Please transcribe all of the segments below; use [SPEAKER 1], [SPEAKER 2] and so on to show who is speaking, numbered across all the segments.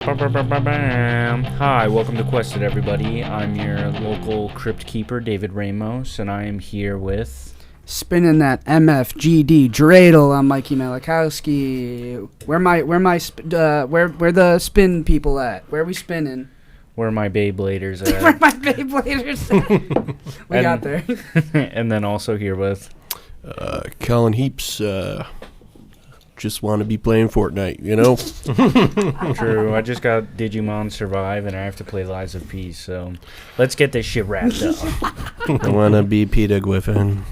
[SPEAKER 1] Hi, welcome to Quested, everybody. I'm your local crypt keeper, David Ramos, and I am here with...
[SPEAKER 2] Spinning that MFGD dreidel. I'm Mikey Malakowski. Where the spin people at? Where are we spinning?
[SPEAKER 1] Where are my Beybladers
[SPEAKER 2] Where
[SPEAKER 1] at?
[SPEAKER 2] my Beybladers at? We got there.
[SPEAKER 1] And then also here with...
[SPEAKER 3] Colin Heaps, just want to be playing Fortnite, you know?
[SPEAKER 1] True, I just got Digimon Survive, and I have to play Lies of Peace, so let's get this shit wrapped up.
[SPEAKER 3] I want to be Peter Griffin.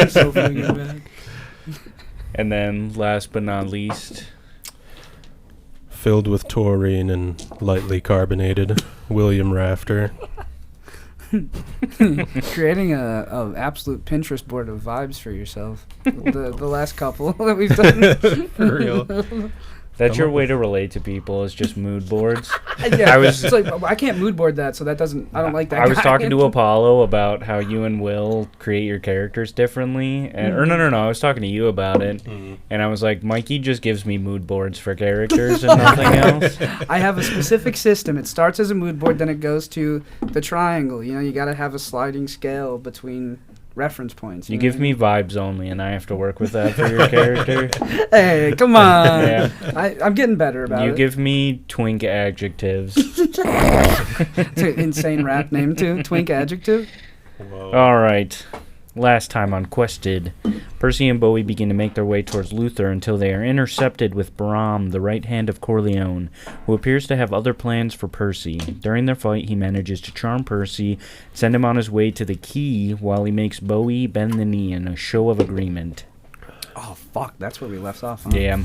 [SPEAKER 2] So fucking bad.
[SPEAKER 1] And then, last but not least...
[SPEAKER 4] Filled with taurine and lightly carbonated, William Rafter.
[SPEAKER 2] Creating a absolute Pinterest board of vibes for yourself. The last couple that we've done.
[SPEAKER 4] For real.
[SPEAKER 1] That's your way to relate to people, is just mood boards.
[SPEAKER 2] Yeah,
[SPEAKER 1] it's
[SPEAKER 2] like, I can't mood board that, so that doesn't. I don't like that.
[SPEAKER 1] I was
[SPEAKER 2] guy.
[SPEAKER 1] talking to Apollo about how you and Will create your characters differently, and or no, I was talking to you about it, and I was like, Mikey just gives me mood boards for characters and nothing else.
[SPEAKER 2] I have a specific system. It starts as a mood board, then it goes to the triangle. You know, you got to have a sliding scale between reference points.
[SPEAKER 1] You give me vibes only, and I have to work with that for your character.
[SPEAKER 2] Hey, come on.
[SPEAKER 1] Yeah.
[SPEAKER 2] I'm getting better about
[SPEAKER 1] You
[SPEAKER 2] it.
[SPEAKER 1] give me twink adjectives.
[SPEAKER 2] It's an insane rap name, too. Twink adjective.
[SPEAKER 4] Whoa.
[SPEAKER 1] All right. Last time on Quested, Percy and Bowie begin to make their way towards Luther until they are intercepted with Brom, the right hand of Corleone, who appears to have other plans for Percy. During their fight, he manages to charm Percy, send him on his way to the key, while he makes Bowie bend the knee in a show of agreement.
[SPEAKER 2] Oh, fuck. That's where we left off, huh?
[SPEAKER 1] Yeah.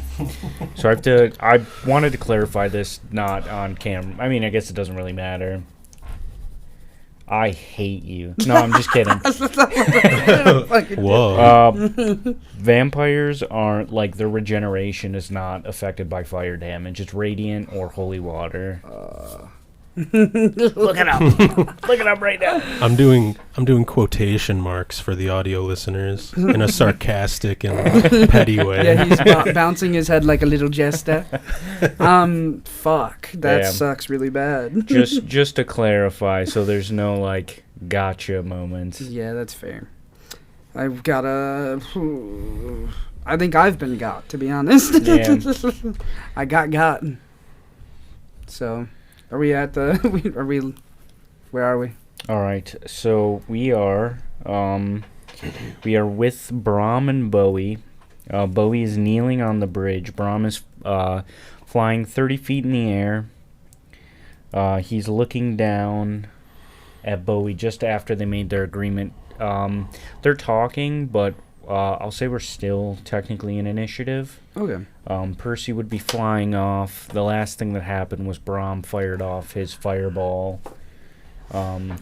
[SPEAKER 1] So I wanted to clarify this not on camera. I mean, I guess it doesn't really matter. I hate you. No, I'm just kidding.
[SPEAKER 4] Whoa.
[SPEAKER 1] Vampires aren't, like, their regeneration is not affected by fire damage. It's radiant or holy water. Look it up. Look it up right now.
[SPEAKER 4] I'm doing quotation marks for the audio listeners in a sarcastic and petty way.
[SPEAKER 2] Yeah, he's bouncing his head like a little jester. Fuck. That
[SPEAKER 1] Yeah.
[SPEAKER 2] sucks really bad.
[SPEAKER 1] Just to clarify, so there's no, like, gotcha moments.
[SPEAKER 2] Yeah, that's fair. I've got a... I think I've been got, to be honest.
[SPEAKER 1] Yeah.
[SPEAKER 2] I got. So, are we at the... Where are we?
[SPEAKER 1] All right, so we are with Brom and Bowie. Bowie is kneeling on the bridge. Brom is flying 30 feet in the air. He's looking down at Bowie just after they made their agreement. They're talking, but I'll say we're still technically in initiative.
[SPEAKER 2] Okay.
[SPEAKER 1] Percy would be flying off. The last thing that happened was Brom fired off his fireball.
[SPEAKER 2] Fucking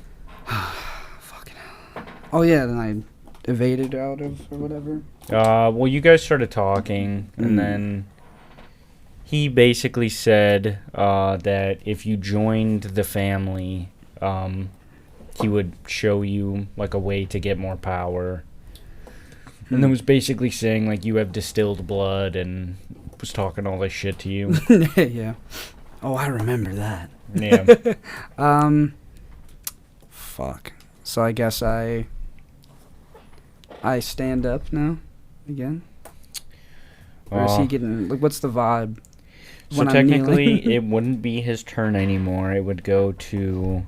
[SPEAKER 2] hell. Oh, yeah, then I evaded out of, or whatever.
[SPEAKER 1] Well, you guys started talking, and then he basically said that if you joined the family, he would show you, like, a way to get more power. And then was basically saying, like, you have distilled blood, and was talking all this shit to you.
[SPEAKER 2] Yeah. Oh, I remember that.
[SPEAKER 1] Yeah.
[SPEAKER 2] Fuck. So I guess I stand up now again? Or is he getting... Like, what's the vibe?
[SPEAKER 1] So
[SPEAKER 2] when I'm
[SPEAKER 1] technically,
[SPEAKER 2] kneeling?
[SPEAKER 1] it wouldn't be his turn anymore. It would go to...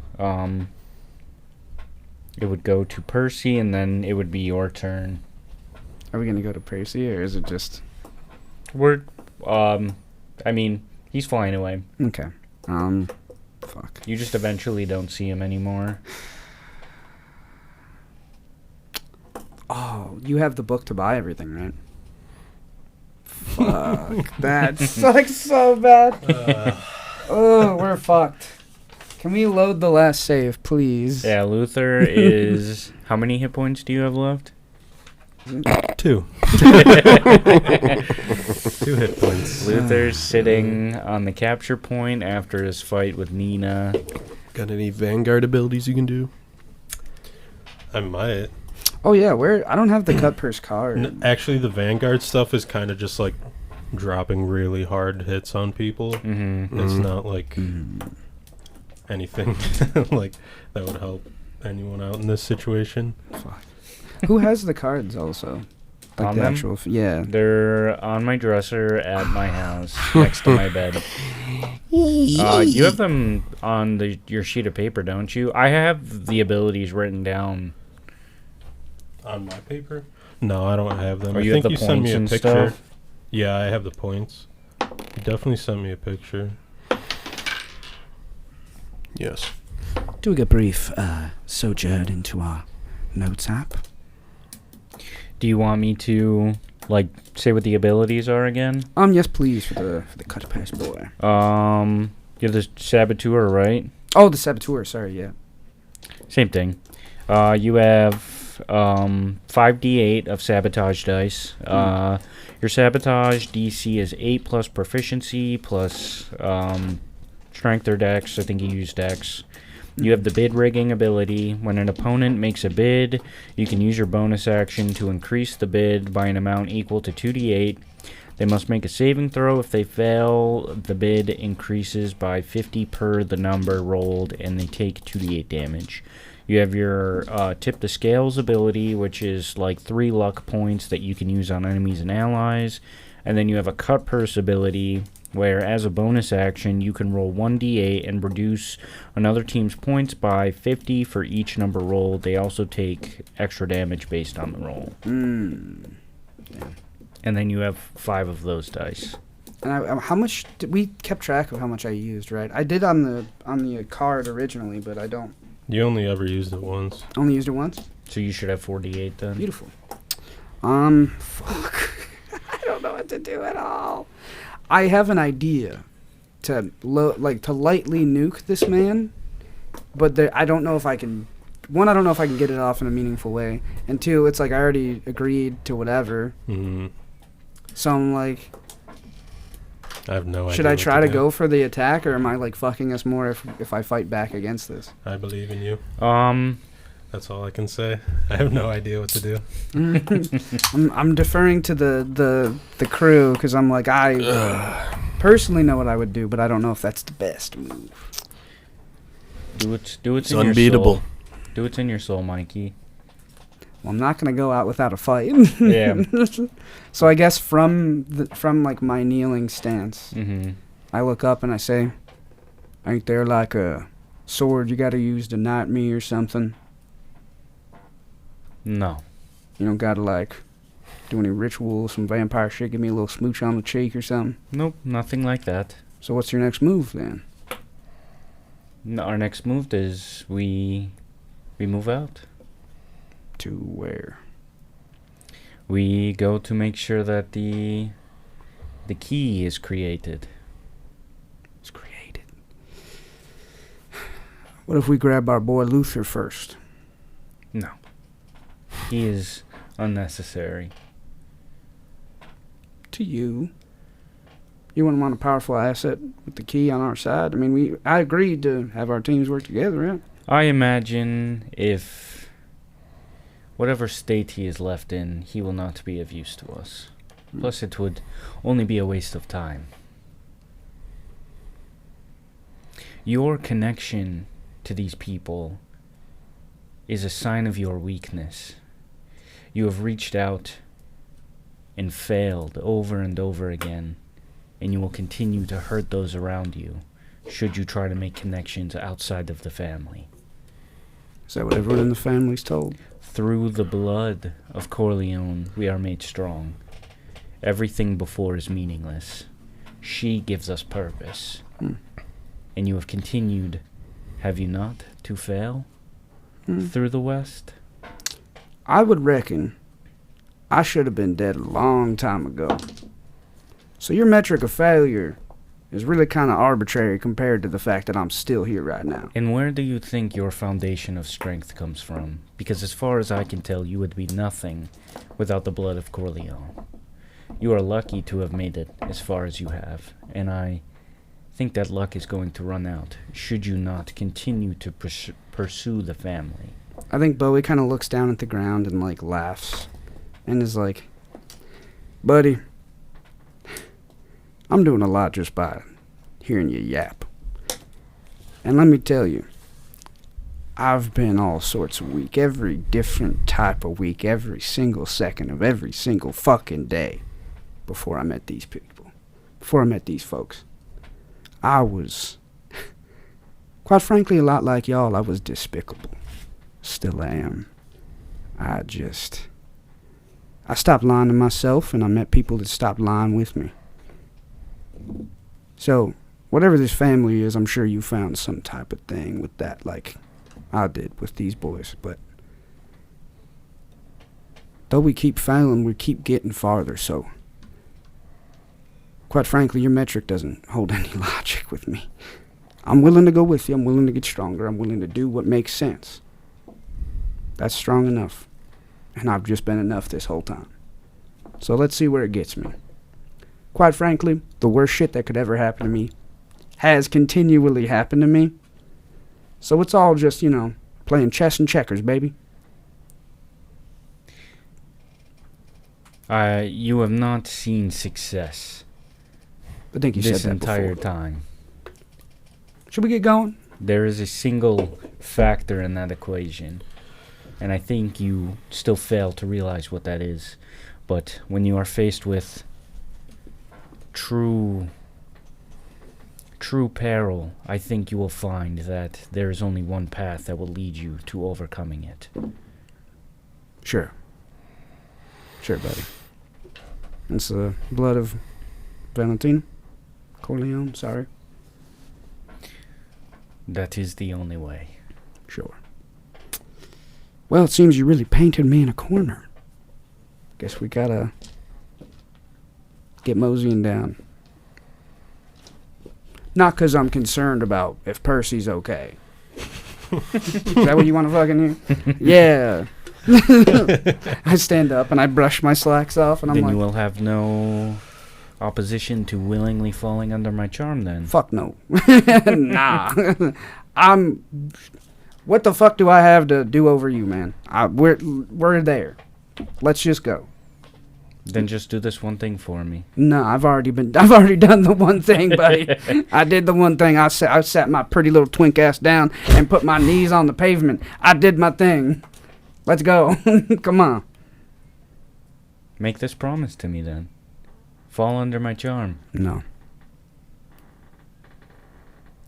[SPEAKER 1] it would go to Percy, and then it would be your turn.
[SPEAKER 2] Are we going to go to Percy, or is it just...
[SPEAKER 1] We're... I mean, he's flying away.
[SPEAKER 2] Okay. Fuck.
[SPEAKER 1] You just eventually don't see him anymore.
[SPEAKER 2] Oh, you have the book to buy everything, right? Fuck. That sucks so bad. Oh, we're fucked. Can we load the last save, please?
[SPEAKER 1] Yeah, Luther is... How many hit points do you have left?
[SPEAKER 4] 2. 2 hit points.
[SPEAKER 1] Luther's sitting on the capture point after his fight with Nina.
[SPEAKER 3] Got any Vanguard abilities you can do?
[SPEAKER 4] I might.
[SPEAKER 2] Oh, yeah, where... I don't have the cut purse card.
[SPEAKER 4] Actually, the Vanguard stuff is kind of just like dropping really hard hits on people.
[SPEAKER 1] Mm-hmm.
[SPEAKER 4] It's
[SPEAKER 3] Mhm.
[SPEAKER 4] not like anything like that would help anyone out in this situation.
[SPEAKER 2] Fuck. Who has the cards also? Like
[SPEAKER 1] On
[SPEAKER 2] the
[SPEAKER 1] them?
[SPEAKER 2] actual. Yeah.
[SPEAKER 1] They're on my dresser at my house next to my bed. You have them on your sheet of paper, don't you? I have the abilities written down.
[SPEAKER 4] On my paper? No, I don't have them.
[SPEAKER 1] Or
[SPEAKER 4] I
[SPEAKER 1] you have
[SPEAKER 4] think
[SPEAKER 1] the
[SPEAKER 4] you sent me
[SPEAKER 1] points
[SPEAKER 4] a
[SPEAKER 1] and
[SPEAKER 4] picture.
[SPEAKER 1] stuff?
[SPEAKER 4] Yeah, I have the points. You definitely sent me a picture.
[SPEAKER 3] Yes.
[SPEAKER 2] Doing a brief sojourn into our notes app.
[SPEAKER 1] Do you want me to like say what the abilities are again?
[SPEAKER 2] Yes, please, for the cut pass boy.
[SPEAKER 1] You're the saboteur, right?
[SPEAKER 2] Oh, the saboteur. Sorry, yeah.
[SPEAKER 1] Same thing. You have 5d8 of sabotage dice. Your sabotage DC is 8 plus proficiency plus strength or dex. I think you use dex. You have the bid rigging ability. When an opponent makes a bid, you can use your bonus action to increase the bid by an amount equal to 2d8. They must make a saving throw. If they fail, the bid increases by 50 per the number rolled, and they take 2d8 damage. You have your Tip the Scales ability, which is like 3 luck points that you can use on enemies and allies. And then you have a Cut Purse ability, where as a bonus action, you can roll 1d8 and reduce another team's points by 50 for each number rolled. They also take extra damage based on the roll. And then you have 5 of those dice.
[SPEAKER 2] And how much did we kept track of how much I used, right? I did on the card originally, but I don't.
[SPEAKER 4] You only ever used it once.
[SPEAKER 2] Only used it once.
[SPEAKER 1] So you should have 4d8 then.
[SPEAKER 2] Beautiful. Fuck. I don't know what to do at all. I have an idea to lightly nuke this man, but I don't know if I can. One, I don't know if I can get it off in a meaningful way, and two, it's like I already agreed to whatever.
[SPEAKER 4] Mm-hmm.
[SPEAKER 2] So I'm like,
[SPEAKER 4] I have no idea.
[SPEAKER 2] should I
[SPEAKER 4] what
[SPEAKER 2] try to
[SPEAKER 4] do.
[SPEAKER 2] go for the attack, or am I like fucking us more if I fight back against this?
[SPEAKER 4] I believe in you.
[SPEAKER 1] Um,
[SPEAKER 4] That's all I can say. I have no idea what to do.
[SPEAKER 2] I'm deferring to the crew because I'm like I personally know what I would do, but I don't know if that's the best move.
[SPEAKER 1] do it
[SPEAKER 3] It's
[SPEAKER 1] in your
[SPEAKER 3] unbeatable.
[SPEAKER 1] soul. Do what's in your soul, Mikey.
[SPEAKER 2] Well, I'm not gonna go out without a fight.
[SPEAKER 1] Yeah.
[SPEAKER 2] So I guess from like my kneeling stance,
[SPEAKER 1] Mm-hmm.
[SPEAKER 2] I look up and I say, "Ain't there like a sword you gotta use to knight me or something?
[SPEAKER 1] No.
[SPEAKER 2] You don't gotta like do any ritual, some vampire shit, give me a little smooch on the cheek or something?
[SPEAKER 1] Nope, nothing like that.
[SPEAKER 2] So what's your next move then?"
[SPEAKER 1] No, our next move is we move out.
[SPEAKER 2] To where?
[SPEAKER 1] We go to make sure that the key is created.
[SPEAKER 2] It's created. What if we grab our boy Luther first?
[SPEAKER 1] No. He is unnecessary.
[SPEAKER 2] To you. You wouldn't want a powerful asset with the key on our side? I mean, I agreed to have our teams work together, right?
[SPEAKER 1] I imagine if whatever state he is left in, he will not be of use to us. Plus, it would only be a waste of time. Your connection to these people is a sign of your weakness. You have reached out and failed over and over again, and you will continue to hurt those around you should you try to make connections outside of the family.
[SPEAKER 2] Is that what everyone in the family's told?
[SPEAKER 1] Through the blood of Corleone, we are made strong. Everything before is meaningless. She gives us purpose. And you have continued, have you not, to fail through the West?
[SPEAKER 2] I would reckon I should have been dead a long time ago. So your metric of failure is really kind of arbitrary compared to the fact that I'm still here right now.
[SPEAKER 1] And where do you think your foundation of strength comes from? Because as far as I can tell, you would be nothing without the blood of Corleone. You are lucky to have made it as far as you have, and I think that luck is going to run out should you not continue to pursue the family.
[SPEAKER 2] I think Bowie kind of looks down at the ground and like laughs and is like, "Buddy, I'm doing a lot just by hearing you yap. And let me tell you, I've been all sorts of weak, every different type of week, every single second of every single fucking day before I met these people, before I met these folks. I was, quite frankly, a lot like y'all. I was despicable. Still am. I stopped lying to myself, and I met people that stopped lying with me. So, whatever this family is, I'm sure you found some type of thing with that, like I did with these boys. But though we keep failing, we keep getting farther. So, quite frankly, your metric doesn't hold any logic with me. I'm willing to go with you. I'm willing to get stronger. I'm willing to do what makes sense. That's strong enough. And I've just been enough this whole time. So let's see where it gets me. Quite frankly, the worst shit that could ever happen to me has continually happened to me. So it's all just, playing chess and checkers, baby.
[SPEAKER 1] You have not seen success
[SPEAKER 2] I think you
[SPEAKER 1] this
[SPEAKER 2] said that
[SPEAKER 1] entire
[SPEAKER 2] before.
[SPEAKER 1] time.
[SPEAKER 2] Should we get going?
[SPEAKER 1] There is a single factor in that equation, and I think you still fail to realize what that is. But when you are faced with true peril, I think you will find that there is only one path that will lead you to overcoming it.
[SPEAKER 2] Sure. Sure, buddy. It's the blood of Valentine Corleone, sorry.
[SPEAKER 1] That is the only way.
[SPEAKER 2] Sure. Well, it seems you really painted me in a corner. Guess we gotta get moseying down. Not 'cause I'm concerned about if Percy's okay. Is that what you want to fucking hear? Yeah. I stand up and I brush my slacks off and I'm
[SPEAKER 1] Then
[SPEAKER 2] like,
[SPEAKER 1] you will have no opposition to willingly falling under my charm then.
[SPEAKER 2] fuck no. Nah. What the fuck do I have to do over you, man? We're there. Let's just go.
[SPEAKER 1] Then just do this one thing for me.
[SPEAKER 2] No, I've already done the one thing, buddy. I did the one thing. I sat my pretty little twink ass down and put my knees on the pavement. I did my thing. Let's go. Come on.
[SPEAKER 1] Make this promise to me then. Fall under my charm.
[SPEAKER 2] No.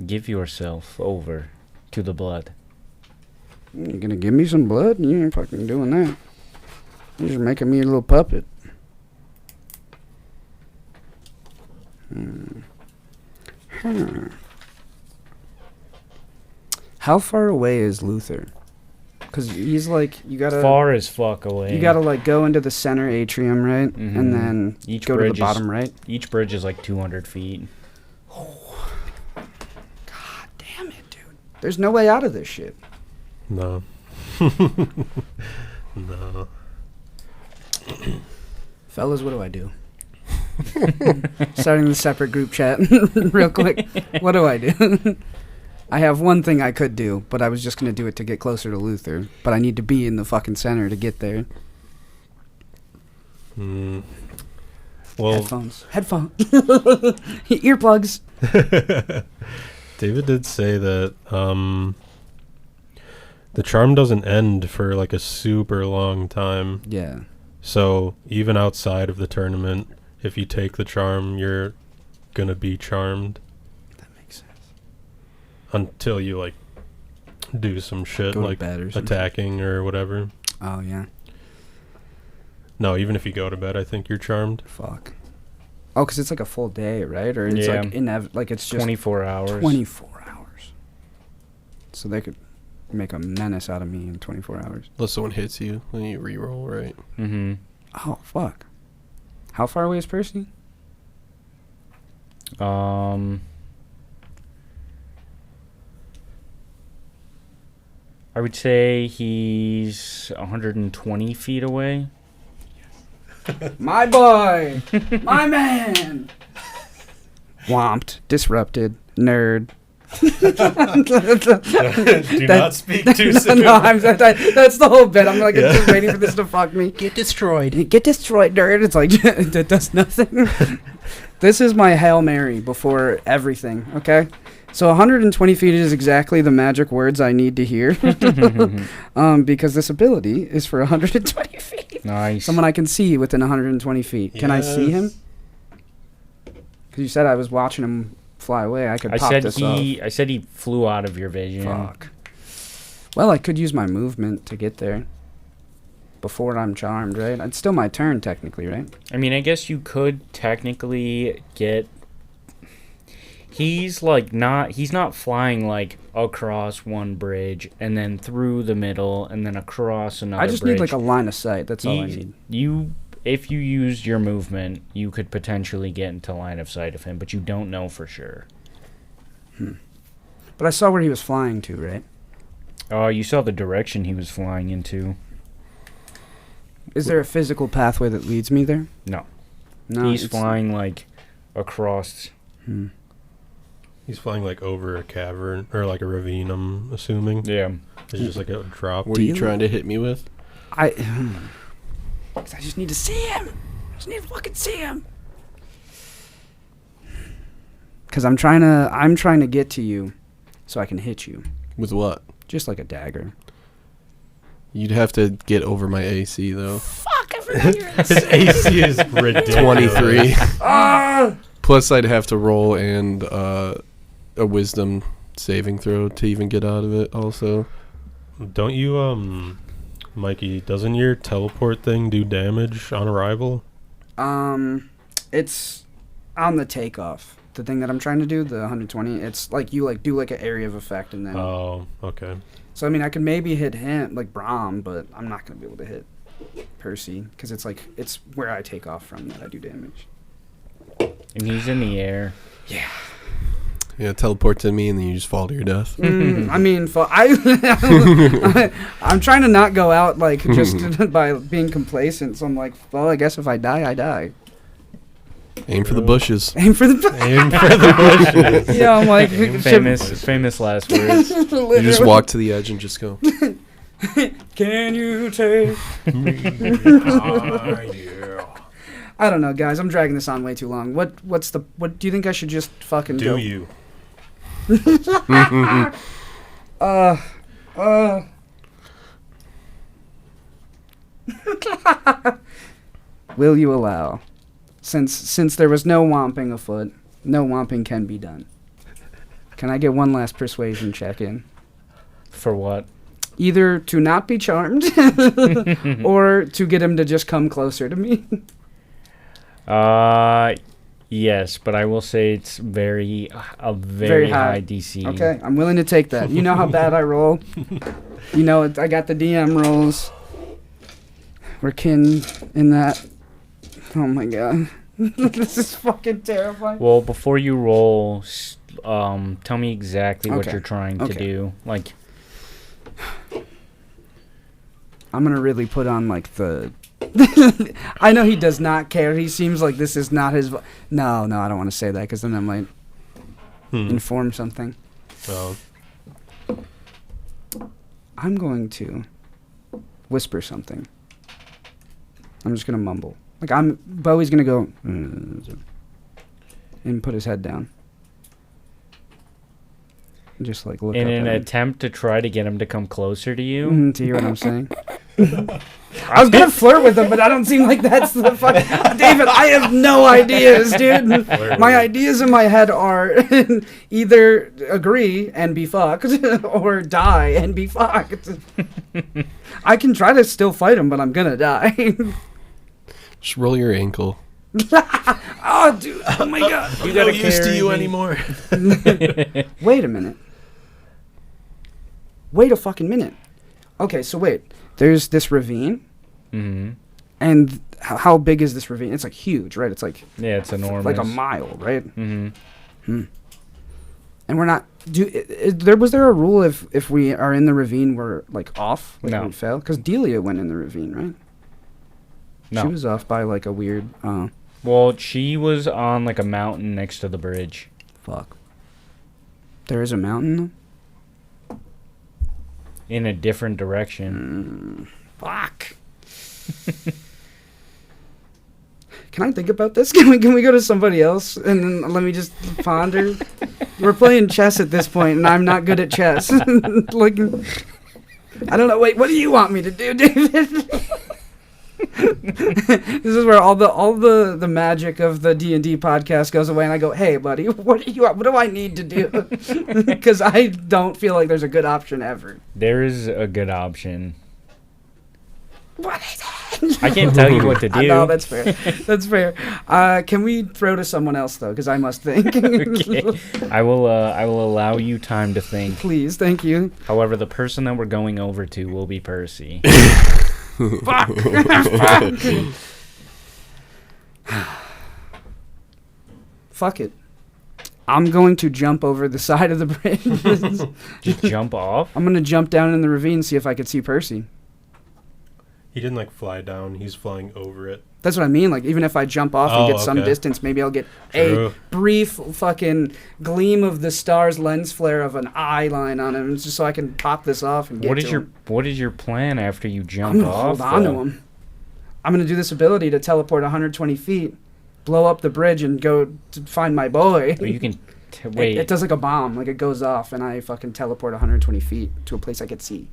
[SPEAKER 1] Give yourself over to the blood.
[SPEAKER 2] You gonna give me some blood? You ain't fucking doing that. You're just making me a little puppet. How far away is Luther? Because he's like, you gotta...
[SPEAKER 1] Far as fuck away.
[SPEAKER 2] You gotta like go into the center atrium, right?
[SPEAKER 1] Mhm.
[SPEAKER 2] And then
[SPEAKER 1] Each
[SPEAKER 2] go to the
[SPEAKER 1] bridge is-
[SPEAKER 2] bottom, right?
[SPEAKER 1] Each bridge is like 200 feet.
[SPEAKER 2] God damn it, dude. There's no way out of this shit.
[SPEAKER 4] No. No.
[SPEAKER 2] Fellas, what do I do? Starting the separate group chat real quick. What do I do? I have one thing I could do, but I was just going to do it to get closer to Luther. But I need to be in the fucking center to get there.
[SPEAKER 4] Well,
[SPEAKER 2] Headphones. Earplugs.
[SPEAKER 4] David did say that the charm doesn't end for like a super long time.
[SPEAKER 2] Yeah.
[SPEAKER 4] So even outside of the tournament, if you take the charm, you're gonna be charmed
[SPEAKER 2] That makes sense.
[SPEAKER 4] until you like do some shit
[SPEAKER 2] Go to
[SPEAKER 4] like
[SPEAKER 2] bed or something.
[SPEAKER 4] attacking or whatever.
[SPEAKER 2] Oh, yeah.
[SPEAKER 4] No, even if you go to bed, I think you're charmed.
[SPEAKER 2] Fuck. Oh, because it's like a full day, right? Or it's
[SPEAKER 1] Yeah.
[SPEAKER 2] like it's just
[SPEAKER 1] 24 hours.
[SPEAKER 2] 24 hours. So they could make a menace out of me in 24 hours.
[SPEAKER 3] Unless someone hits you, then you reroll, right?
[SPEAKER 1] Mm-hmm.
[SPEAKER 2] Oh, fuck. How far away is Percy?
[SPEAKER 1] I would say he's 120 feet away.
[SPEAKER 2] My boy! My man! Womped. Disrupted. Nerd.
[SPEAKER 4] Do not speak too
[SPEAKER 2] No, that's the whole bit. I'm like just waiting for this to fuck me.
[SPEAKER 3] Get destroyed.
[SPEAKER 2] Get destroyed, nerd. It's like, that does nothing. This is my Hail Mary before everything, okay? So 120 feet is exactly the magic words I need to hear. Because this ability is for 120 feet.
[SPEAKER 1] Nice.
[SPEAKER 2] Someone I can see within 120 feet. Can I see him? Because you said I was watching him fly away. I could pop this off.
[SPEAKER 1] I said he flew out of your vision.
[SPEAKER 2] Fuck. Well, I could use my movement to get there. Before I'm charmed, right? It's still my turn, technically, right?
[SPEAKER 1] I mean, I guess you could technically get. He's not flying like across one bridge and then through the middle and then across another bridge.
[SPEAKER 2] I just need like a line of sight. That's all I need.
[SPEAKER 1] If you used your movement, you could potentially get into line of sight of him, but you don't know for sure.
[SPEAKER 2] But I saw where he was flying to, right?
[SPEAKER 1] Oh, you saw the direction he was flying into.
[SPEAKER 2] Is there a physical pathway that leads me there?
[SPEAKER 1] No.
[SPEAKER 2] No.
[SPEAKER 1] He's flying like across.
[SPEAKER 4] He's flying like over a cavern or like a ravine, I'm assuming.
[SPEAKER 1] Yeah.
[SPEAKER 4] It's just like a drop.
[SPEAKER 3] What are you trying to hit me with?
[SPEAKER 2] I just need to see him. I just need to fucking see him. Because I'm trying to get to you so I can hit you.
[SPEAKER 3] With what?
[SPEAKER 2] Just like a dagger.
[SPEAKER 3] You'd have to get over my AC, though.
[SPEAKER 2] Fuck, I forgot you're
[SPEAKER 4] His AC is ridiculous.
[SPEAKER 3] 23.
[SPEAKER 2] Ah!
[SPEAKER 3] Plus, I'd have to roll and a wisdom saving throw to even get out of it, also.
[SPEAKER 4] Don't you, Mikey, doesn't your teleport thing do damage on arrival?
[SPEAKER 2] It's on the takeoff. The thing that I'm trying to do, the 120, it's like you like do like an area of effect and then.
[SPEAKER 4] Oh, okay.
[SPEAKER 2] So I mean, I could maybe hit him like Brahm, but I'm not gonna be able to hit Percy because it's like it's where I take off from that I do damage.
[SPEAKER 1] And he's in the air.
[SPEAKER 3] Yeah, teleport to me and then you just fall to your death.
[SPEAKER 2] I mean, I'm trying to not go out like just by being complacent. So I'm like, well, I guess if I die, I die.
[SPEAKER 3] Aim for the bushes.
[SPEAKER 2] Aim for the.
[SPEAKER 4] Aim for the bushes.
[SPEAKER 2] Yeah, I'm like
[SPEAKER 1] Famous last words.
[SPEAKER 3] You just walk to the edge and just go.
[SPEAKER 2] Can you take? I don't know, guys. I'm dragging this on way too long. What do you think I should just fucking
[SPEAKER 4] Do
[SPEAKER 2] go?
[SPEAKER 4] you?
[SPEAKER 2] Will you allow? Since there was no womping afoot, no womping can be done. Can I get one last persuasion check in?
[SPEAKER 1] For what?
[SPEAKER 2] Either to not be charmed, or to get him to just come closer to me.
[SPEAKER 1] Yes, but I will say it's a very high DC.
[SPEAKER 2] Okay, I'm willing to take that. You know how bad I roll. You know, I got the DM rolls. We're kin in that. Oh my god. This is fucking terrifying.
[SPEAKER 1] Well, before you roll, tell me exactly what
[SPEAKER 2] Okay.
[SPEAKER 1] you're trying to do. Like,
[SPEAKER 2] I'm gonna really put on like the. I know he does not care. He seems like this is not his. No, I don't want to say that because then I might inform something.
[SPEAKER 4] Oh.
[SPEAKER 2] I'm going to whisper something. I'm just gonna mumble. Like Bowie's gonna go and put his head down. And just like look
[SPEAKER 1] in
[SPEAKER 2] up
[SPEAKER 1] an
[SPEAKER 2] at him.
[SPEAKER 1] attempt to try to get him to come closer to you.
[SPEAKER 2] To hear what I'm saying. I was gonna flirt with him, but I don't seem like that's the fuck. David, I have no ideas, dude. My ideas in my head are either agree and be fucked, or die and be fucked. I can try to still fight him, but I'm gonna die.
[SPEAKER 3] Just roll your ankle.
[SPEAKER 2] Oh, dude! Oh my god!
[SPEAKER 1] You gotta
[SPEAKER 4] no use to
[SPEAKER 1] carry
[SPEAKER 4] you
[SPEAKER 1] me.
[SPEAKER 4] anymore.
[SPEAKER 2] Wait a minute. Wait a fucking minute. Okay, so wait. There's this ravine,
[SPEAKER 1] Mm-hmm.
[SPEAKER 2] and how big is this ravine? It's like huge, right? It's like
[SPEAKER 1] Yeah, it's enormous.
[SPEAKER 2] like a mile, right?
[SPEAKER 1] Mm-hmm.
[SPEAKER 2] And we're not. Was there a rule if we are in the ravine we're like off? Like
[SPEAKER 1] No.
[SPEAKER 2] we fail? Because Delia went in the ravine, right?
[SPEAKER 1] No.
[SPEAKER 2] She was off by like a weird.
[SPEAKER 1] Well, she was on like a mountain next to the bridge.
[SPEAKER 2] Fuck. There is a mountain.
[SPEAKER 1] In a different direction.
[SPEAKER 2] Fuck. Can I think about this? Can we go to somebody else and then let me just ponder? We're playing chess at this point, and I'm not good at chess. Like, I don't know. Wait, what do you want me to do, David? This is where all the magic of the D&D podcast goes away, and I go, "Hey, buddy, what do I need to do?" Because I don't feel like there's a good option ever.
[SPEAKER 1] There is a good option.
[SPEAKER 2] What is it?
[SPEAKER 1] I can't tell you what to do.
[SPEAKER 2] No, that's fair. That's fair. Can we throw to someone else though? Because I must think.
[SPEAKER 1] Okay. I will allow you time to think.
[SPEAKER 2] Please, thank you.
[SPEAKER 1] However, the person that we're going over to will be Percy.
[SPEAKER 2] Fuck. Fuck it. I'm going to jump over the side of the bridge.
[SPEAKER 1] Just jump off?
[SPEAKER 2] I'm going to jump down in the ravine and see if I could see Percy.
[SPEAKER 4] He didn't like fly down. He's flying over it.
[SPEAKER 2] That's what I mean. Like, even if I jump off and get some
[SPEAKER 4] okay.
[SPEAKER 2] distance, maybe I'll get
[SPEAKER 4] True.
[SPEAKER 2] a brief fucking gleam of the star's lens flare of an eye line on him, just so I can pop this off and get to him.
[SPEAKER 1] What is your plan after you jump
[SPEAKER 2] I'm gonna
[SPEAKER 1] off?
[SPEAKER 2] hold on to him. I'm gonna do this ability to teleport 120 feet, blow up the bridge, and go to find my boy.
[SPEAKER 1] Or you can wait.
[SPEAKER 2] It does like a bomb. Like, it goes off, and I fucking teleport 120 feet to a place I could see.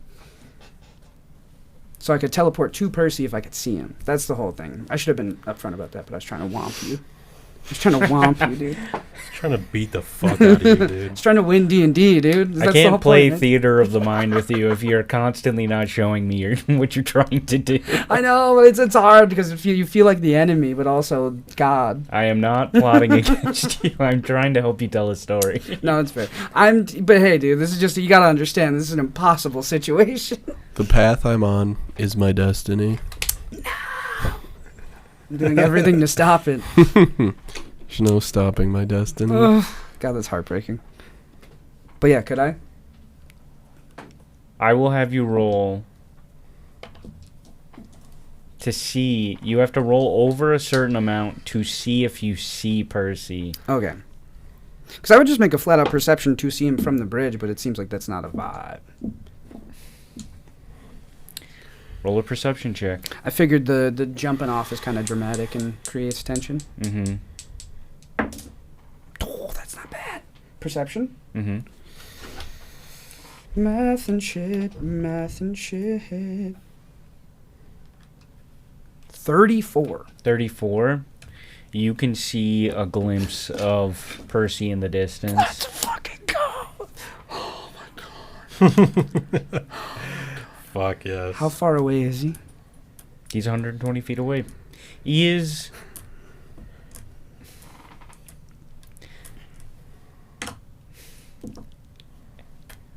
[SPEAKER 2] So I could teleport to Percy if I could see him. That's the whole thing. I should have been upfront about that, but I was trying to womp you. I was trying to womp you, dude.
[SPEAKER 4] He's trying to beat the fuck out of you, dude.
[SPEAKER 2] I was trying to win D&D, dude. That's
[SPEAKER 1] I
[SPEAKER 2] the whole
[SPEAKER 1] can't play
[SPEAKER 2] point, man.
[SPEAKER 1] theater of the mind with you if you're constantly not showing me what you're trying to do.
[SPEAKER 2] I know, but it's hard because if you feel like the enemy, but also God.
[SPEAKER 1] I am not plotting against you. I'm trying to help you tell a story.
[SPEAKER 2] No, it's fair. But hey, dude, this is just, you gotta understand, this is an impossible situation.
[SPEAKER 3] The path I'm on is my destiny.
[SPEAKER 2] I'm doing everything to stop it.
[SPEAKER 3] There's no stopping my destiny.
[SPEAKER 2] Ugh. God, that's heartbreaking. But yeah, could I?
[SPEAKER 1] I will have you roll to see. You have to roll over a certain amount to see if you see Percy.
[SPEAKER 2] Okay. Because I would just make a flat-out perception to see him from the bridge, but it seems like that's not a vibe.
[SPEAKER 1] Roll a perception check.
[SPEAKER 2] I figured the jumping off is kind of dramatic and creates tension.
[SPEAKER 1] Mm-hmm.
[SPEAKER 2] Oh, that's not bad. Perception?
[SPEAKER 1] Mm-hmm.
[SPEAKER 2] Math and shit, math and shit. 34.
[SPEAKER 1] 34. You can see a glimpse of Percy in the distance.
[SPEAKER 2] Let's fucking go. Oh my god.
[SPEAKER 4] Fuck yes.
[SPEAKER 2] How far away is he?
[SPEAKER 1] He's 120 feet away. He is...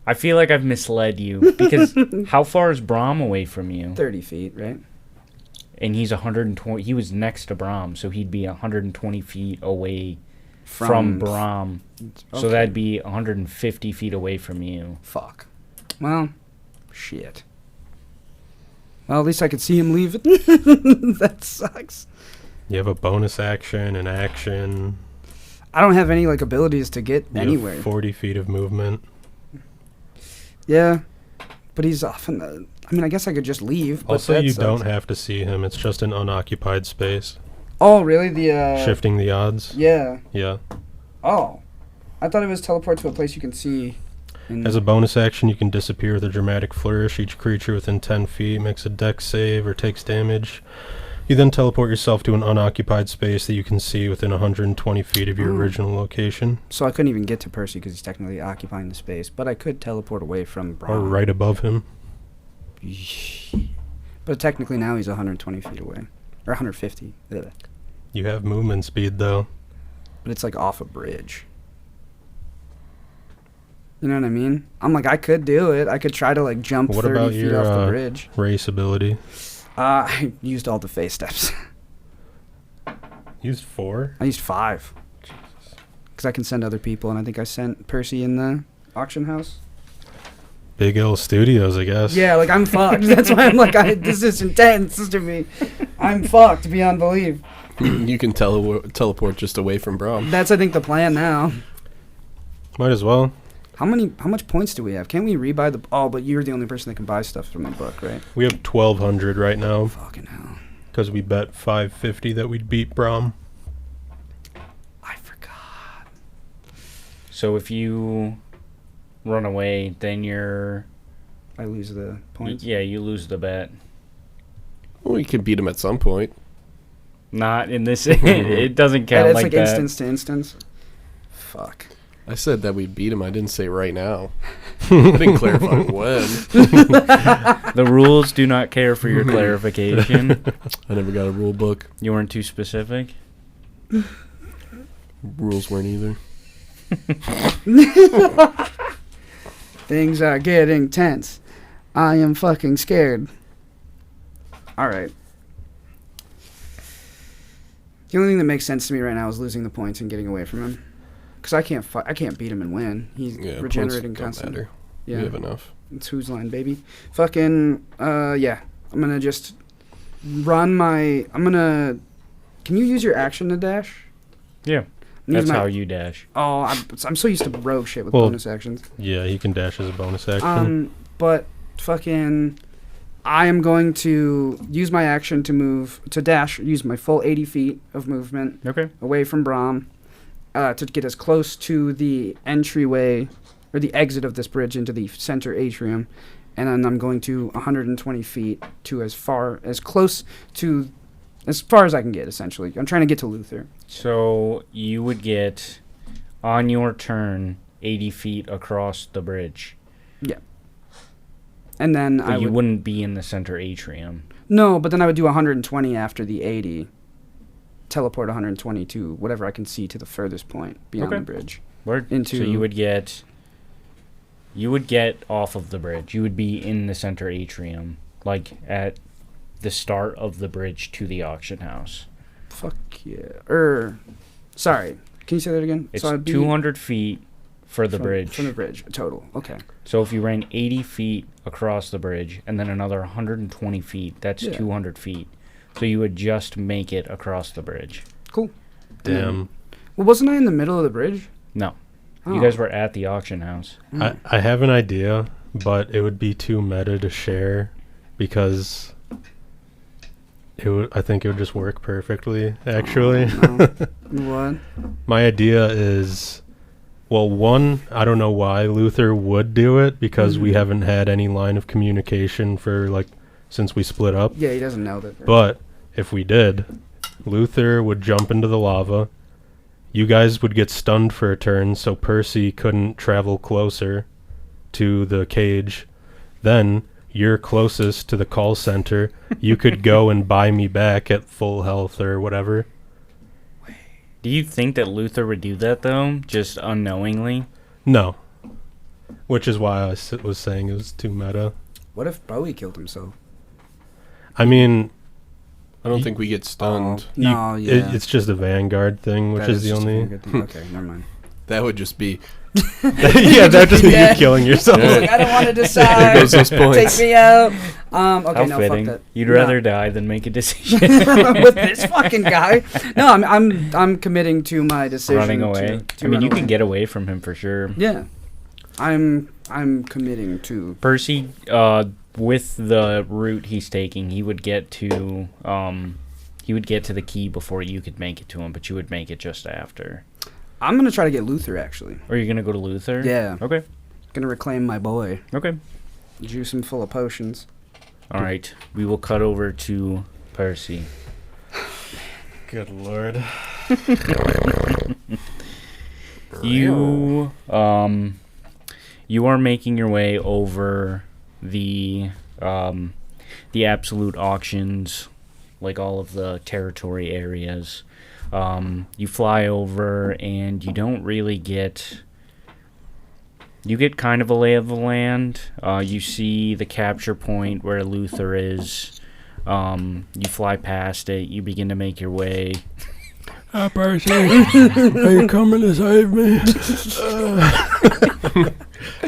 [SPEAKER 1] I feel like I've misled you, because how far is Brahm away from you?
[SPEAKER 2] 30 feet, right?
[SPEAKER 1] And he's 120. He was next to Brahm, so he'd be 120 feet away from Brahm. So
[SPEAKER 2] Okay.
[SPEAKER 1] that'd be 150 feet away from you.
[SPEAKER 2] Fuck. Well, shit. Well, at least I could see him leave it. That sucks.
[SPEAKER 4] You have a bonus action, an action.
[SPEAKER 2] I don't have any, like, abilities to get
[SPEAKER 4] You have
[SPEAKER 2] anywhere.
[SPEAKER 4] 40 feet of movement.
[SPEAKER 2] Yeah. But he's off in the... I mean, I guess I could just leave. But
[SPEAKER 4] Also,
[SPEAKER 2] that
[SPEAKER 4] you
[SPEAKER 2] sucks.
[SPEAKER 4] don't have to see him. It's just an unoccupied space.
[SPEAKER 2] Oh, really? The,
[SPEAKER 4] Shifting the odds.
[SPEAKER 2] Yeah.
[SPEAKER 4] Yeah.
[SPEAKER 2] Oh. I thought it was teleport to a place you can see.
[SPEAKER 4] As a bonus action, you can disappear with a dramatic flourish. Each creature within 10 feet makes a dex save or takes damage. You then teleport yourself to an unoccupied space that you can see within 120 feet of your original location.
[SPEAKER 2] So I couldn't even get to Percy because he's technically occupying the space. But I could teleport away from Brahm.
[SPEAKER 4] Or right above him.
[SPEAKER 2] But technically now he's 120 feet away. Or 150. Ugh.
[SPEAKER 4] You have movement speed, though.
[SPEAKER 2] But it's like off a bridge. You know what I mean? I'm like, I could do it. I could try to like jump
[SPEAKER 4] What
[SPEAKER 2] 30
[SPEAKER 4] about
[SPEAKER 2] feet
[SPEAKER 4] your,
[SPEAKER 2] off the bridge.
[SPEAKER 4] Race ability.
[SPEAKER 2] I used all the phase steps.
[SPEAKER 4] Used 4?
[SPEAKER 2] I used 5. Because I can send other people, and I think I sent Percy in the auction house.
[SPEAKER 4] Big L Studios, I guess.
[SPEAKER 2] Yeah, like I'm fucked. That's why I'm like, this is intense to me. I'm fucked beyond belief.
[SPEAKER 3] You can teleport just away from Brahm.
[SPEAKER 2] That's, I think, the plan now.
[SPEAKER 4] Might as well.
[SPEAKER 2] How much points do we have? Can't we rebuy the... Oh, but you're the only person that can buy stuff from the book, right?
[SPEAKER 4] We have 1,200 right now.
[SPEAKER 2] Fucking hell.
[SPEAKER 4] because we bet 550 that we'd beat Brom.
[SPEAKER 2] I forgot.
[SPEAKER 1] So if you run away, then
[SPEAKER 2] I lose the points.
[SPEAKER 1] yeah, you lose the bet.
[SPEAKER 3] Well, we could beat him at some point.
[SPEAKER 1] Not in this. It doesn't count
[SPEAKER 2] It's
[SPEAKER 1] like
[SPEAKER 2] like
[SPEAKER 1] that.
[SPEAKER 2] instance to instance. Fuck.
[SPEAKER 3] I said that we beat him. I didn't say right now. I didn't clarify when.
[SPEAKER 1] The rules do not care for your clarification.
[SPEAKER 3] I never got a rule book.
[SPEAKER 1] You weren't too specific.
[SPEAKER 3] Rules weren't either.
[SPEAKER 2] Things are getting tense. I am fucking scared. All right. The only thing that makes sense to me right now is losing the points and getting away from him, because I can't beat him and win. He's
[SPEAKER 3] Yeah,
[SPEAKER 2] regenerating
[SPEAKER 3] points don't
[SPEAKER 2] constantly.
[SPEAKER 3] matter.
[SPEAKER 2] Yeah,
[SPEAKER 3] We have enough.
[SPEAKER 2] it's whose line, baby. Fucking yeah. I'm gonna just run my. Can you use your action to dash?
[SPEAKER 1] Yeah,
[SPEAKER 2] Use
[SPEAKER 1] that's
[SPEAKER 2] my-
[SPEAKER 1] how you dash.
[SPEAKER 2] Oh, I'm so used to rogue shit with
[SPEAKER 4] Well,
[SPEAKER 2] bonus actions.
[SPEAKER 4] Yeah, he can dash as a bonus action.
[SPEAKER 2] But fucking, I am going to use my action to dash. Use my full 80 feet of movement
[SPEAKER 1] Okay.
[SPEAKER 2] away from Brom, to get as close to the entryway or the exit of this bridge into the center atrium, and then I'm going to 120 feet to as far as I can get. Essentially, I'm trying to get to Luther.
[SPEAKER 1] So you would get, on your turn, 80 feet across the bridge.
[SPEAKER 2] And then
[SPEAKER 1] But you wouldn't be in the center atrium.
[SPEAKER 2] No, but then I would do 120 after the 80. Teleport 120 to whatever I can see to the furthest point beyond
[SPEAKER 1] Okay.
[SPEAKER 2] the bridge.
[SPEAKER 1] Word.
[SPEAKER 2] Into-
[SPEAKER 1] So you would get off of the bridge. You would be in the center atrium, like at the start of the bridge to the auction house.
[SPEAKER 2] Fuck yeah. Sorry. Can you say that again?
[SPEAKER 1] It's
[SPEAKER 2] So I'd be
[SPEAKER 1] 200 feet for the bridge.
[SPEAKER 2] From the bridge, total. Okay.
[SPEAKER 1] So if you ran 80 feet across the bridge and then another 120 feet, that's
[SPEAKER 2] Yeah.
[SPEAKER 1] 200 feet. So you would just make it across the bridge.
[SPEAKER 2] Cool.
[SPEAKER 4] Damn.
[SPEAKER 2] Well, wasn't I in the middle of the bridge?
[SPEAKER 1] No.
[SPEAKER 2] Oh.
[SPEAKER 1] You guys were at the auction house.
[SPEAKER 4] I have an idea, but it would be too meta to share because I think it would just work perfectly, actually.
[SPEAKER 2] What?
[SPEAKER 4] My idea is, well, one, I don't know why Luther would do it because we haven't had any line of communication for since we split up.
[SPEAKER 2] Yeah, he doesn't know that.
[SPEAKER 4] But if we did, Luther would jump into the lava. You guys would get stunned for a turn, so Percy couldn't travel closer to the cage. Then you're closest to the call center. You could go and buy me back at full health or whatever.
[SPEAKER 1] Do you think that Luther would do that, though, just unknowingly?
[SPEAKER 4] No. Which is why I was saying it was too meta.
[SPEAKER 2] What if Bowie killed himself?
[SPEAKER 4] I mean,
[SPEAKER 3] I don't think we get stunned.
[SPEAKER 2] No, yeah.
[SPEAKER 4] it's just a Vanguard thing, which
[SPEAKER 2] That
[SPEAKER 4] is the
[SPEAKER 2] just a
[SPEAKER 4] only...
[SPEAKER 2] good thing. Okay, never mind.
[SPEAKER 3] That would just be.
[SPEAKER 4] Yeah, that'd just be you
[SPEAKER 2] Yeah.
[SPEAKER 4] killing yourself.
[SPEAKER 3] Yeah.
[SPEAKER 2] I don't want to
[SPEAKER 3] There
[SPEAKER 2] decide.
[SPEAKER 3] goes those points.
[SPEAKER 2] Take me out. Okay,
[SPEAKER 1] How
[SPEAKER 2] no,
[SPEAKER 1] fitting.
[SPEAKER 2] fuck that.
[SPEAKER 1] You'd
[SPEAKER 2] No.
[SPEAKER 1] rather die than make a decision.
[SPEAKER 2] With this fucking guy. No, I'm committing to my decision.
[SPEAKER 1] Running away.
[SPEAKER 2] To
[SPEAKER 1] I mean,
[SPEAKER 2] run
[SPEAKER 1] you
[SPEAKER 2] away.
[SPEAKER 1] can get away from him for sure.
[SPEAKER 2] Yeah, I'm committing to.
[SPEAKER 1] Percy, with the route he's taking, he would get to the key before you could make it to him, but you would make it just after.
[SPEAKER 2] I'm gonna try to get Luther actually.
[SPEAKER 1] Or you're gonna go to Luther?
[SPEAKER 2] Yeah,
[SPEAKER 1] Okay.
[SPEAKER 2] gonna reclaim my boy.
[SPEAKER 1] Okay.
[SPEAKER 2] Juice him full of potions.
[SPEAKER 1] All right. We will cut over to Percy.
[SPEAKER 4] Good lord.
[SPEAKER 1] You are making your way over the absolute auctions, like all of the territory areas. You fly over and you don't really get... You get kind of a lay of the land. You see the capture point where Luther is. You fly past it. You begin to make your way.
[SPEAKER 4] Hi, Percy. Are you coming to save me?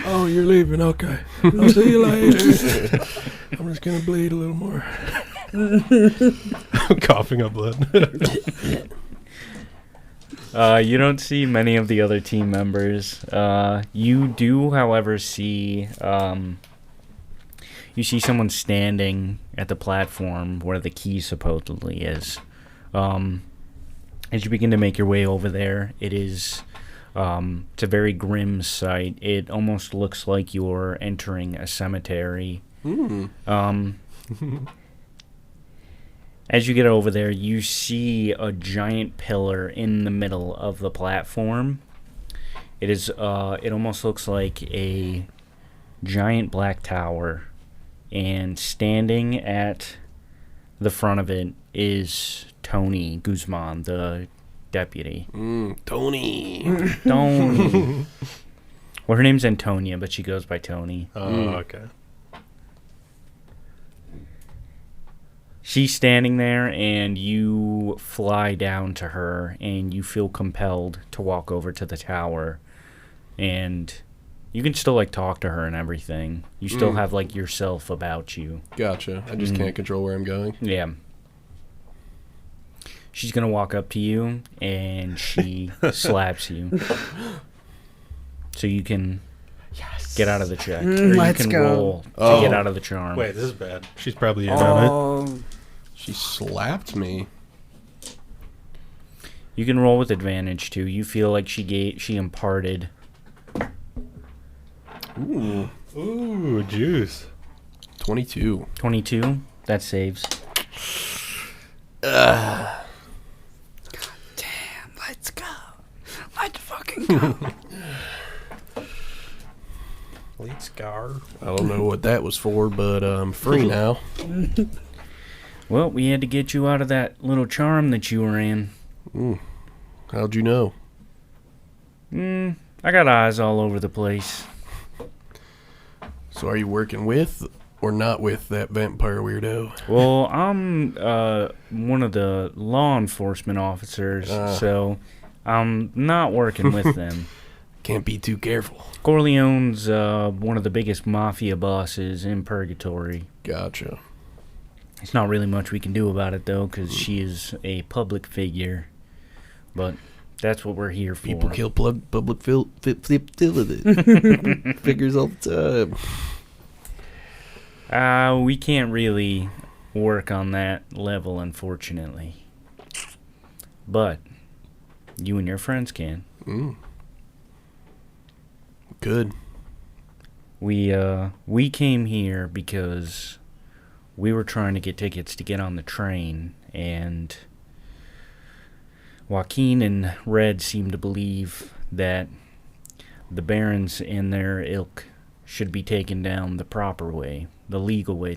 [SPEAKER 4] Oh, you're leaving. Okay. I'll see you later. I'm just going to bleed a little more. I'm coughing up blood.
[SPEAKER 1] You don't see many of the other team members. You do, however, see you see someone standing at the platform where the key supposedly is. As you begin to make your way over there, it's a very grim sight. It almost looks like you're entering a cemetery. As you get over there, you see a giant pillar in the middle of the platform. It almost looks like a giant black tower, and standing at the front of it is Tony Guzman, the deputy.
[SPEAKER 3] Tony.
[SPEAKER 1] Tony. Well, her name's Antonia, but she goes by Tony.
[SPEAKER 4] Oh, okay.
[SPEAKER 1] She's standing there, and you fly down to her, and you feel compelled to walk over to the tower. And you can still, like, talk to her and everything. You still have, like, yourself about you.
[SPEAKER 3] Gotcha. I just can't control where I'm going.
[SPEAKER 1] Yeah. She's going to walk up to you, and she slaps you. So you can get out of the check. Or you
[SPEAKER 2] Let's
[SPEAKER 1] can
[SPEAKER 2] go.
[SPEAKER 1] roll to get out of the charm.
[SPEAKER 4] Wait, this is bad. She's probably in on it.
[SPEAKER 2] Oh,
[SPEAKER 3] She slapped me.
[SPEAKER 1] You can roll with advantage, too. You feel like she imparted.
[SPEAKER 4] Ooh, juice.
[SPEAKER 3] 22.
[SPEAKER 1] 22. That saves.
[SPEAKER 2] damn, let's go. Let's fucking go.
[SPEAKER 4] Late scar.
[SPEAKER 3] I don't know what that was for, but I'm free now.
[SPEAKER 1] Well, we had to get you out of that little charm that you were in.
[SPEAKER 3] How'd you know?
[SPEAKER 1] I got eyes all over the place.
[SPEAKER 3] So are you working with or not with that vampire weirdo?
[SPEAKER 1] Well, I'm one of the law enforcement officers, so I'm not working with them.
[SPEAKER 3] Can't be too careful.
[SPEAKER 1] Corleone's one of the biggest mafia bosses in Purgatory.
[SPEAKER 3] Gotcha.
[SPEAKER 1] There's not really much we can do about it, though, because she is a public figure. But that's what we're here for.
[SPEAKER 3] People kill public figures all the time.
[SPEAKER 1] We can't really work on that level, unfortunately. But you and your friends can.
[SPEAKER 3] Good.
[SPEAKER 1] We came here because we were trying to get tickets to get on the train, and Joaquin and Red seem to believe that the Barons and their ilk should be taken down the proper way, the legal way,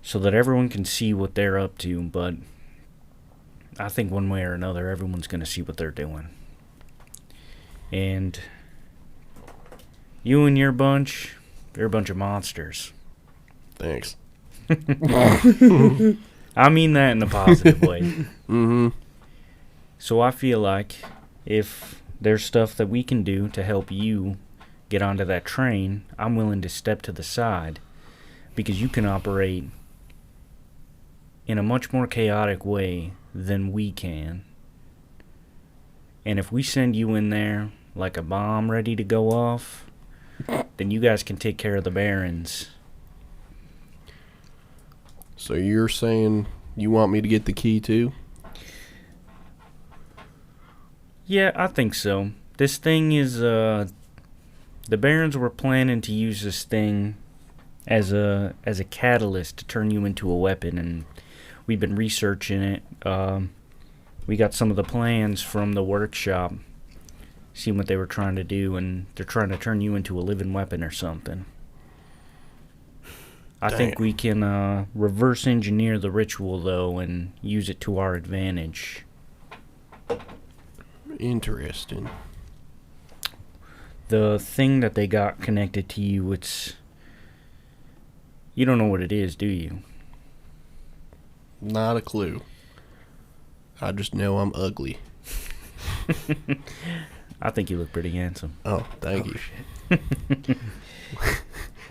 [SPEAKER 1] so that everyone can see what they're up to. But I think one way or another, everyone's going to see what they're doing. And you and your bunch, you're a bunch of monsters.
[SPEAKER 3] Thanks.
[SPEAKER 1] I mean that in a positive way.
[SPEAKER 3] Mm-hmm.
[SPEAKER 1] So I feel like if there's stuff that we can do to help you get onto that train, I'm willing to step to the side, because you can operate in a much more chaotic way than we can. And if we send you in there like a bomb ready to go off, then you guys can take care of the Barons.
[SPEAKER 3] So you're saying you want me to get the key too?
[SPEAKER 1] Yeah, I think so. This thing is, the Barons were planning to use this thing as a catalyst to turn you into a weapon, and we've been researching it. We got some of the plans from the workshop, seeing what they were trying to do, and they're trying to turn you into a living weapon or something. I think we can reverse engineer the ritual, though, and use it to our advantage.
[SPEAKER 3] Interesting.
[SPEAKER 1] The thing that they got connected to you, you don't know what it is, do you?
[SPEAKER 3] Not a clue. I just know I'm ugly.
[SPEAKER 1] I think you look pretty handsome.
[SPEAKER 3] Oh, thank you.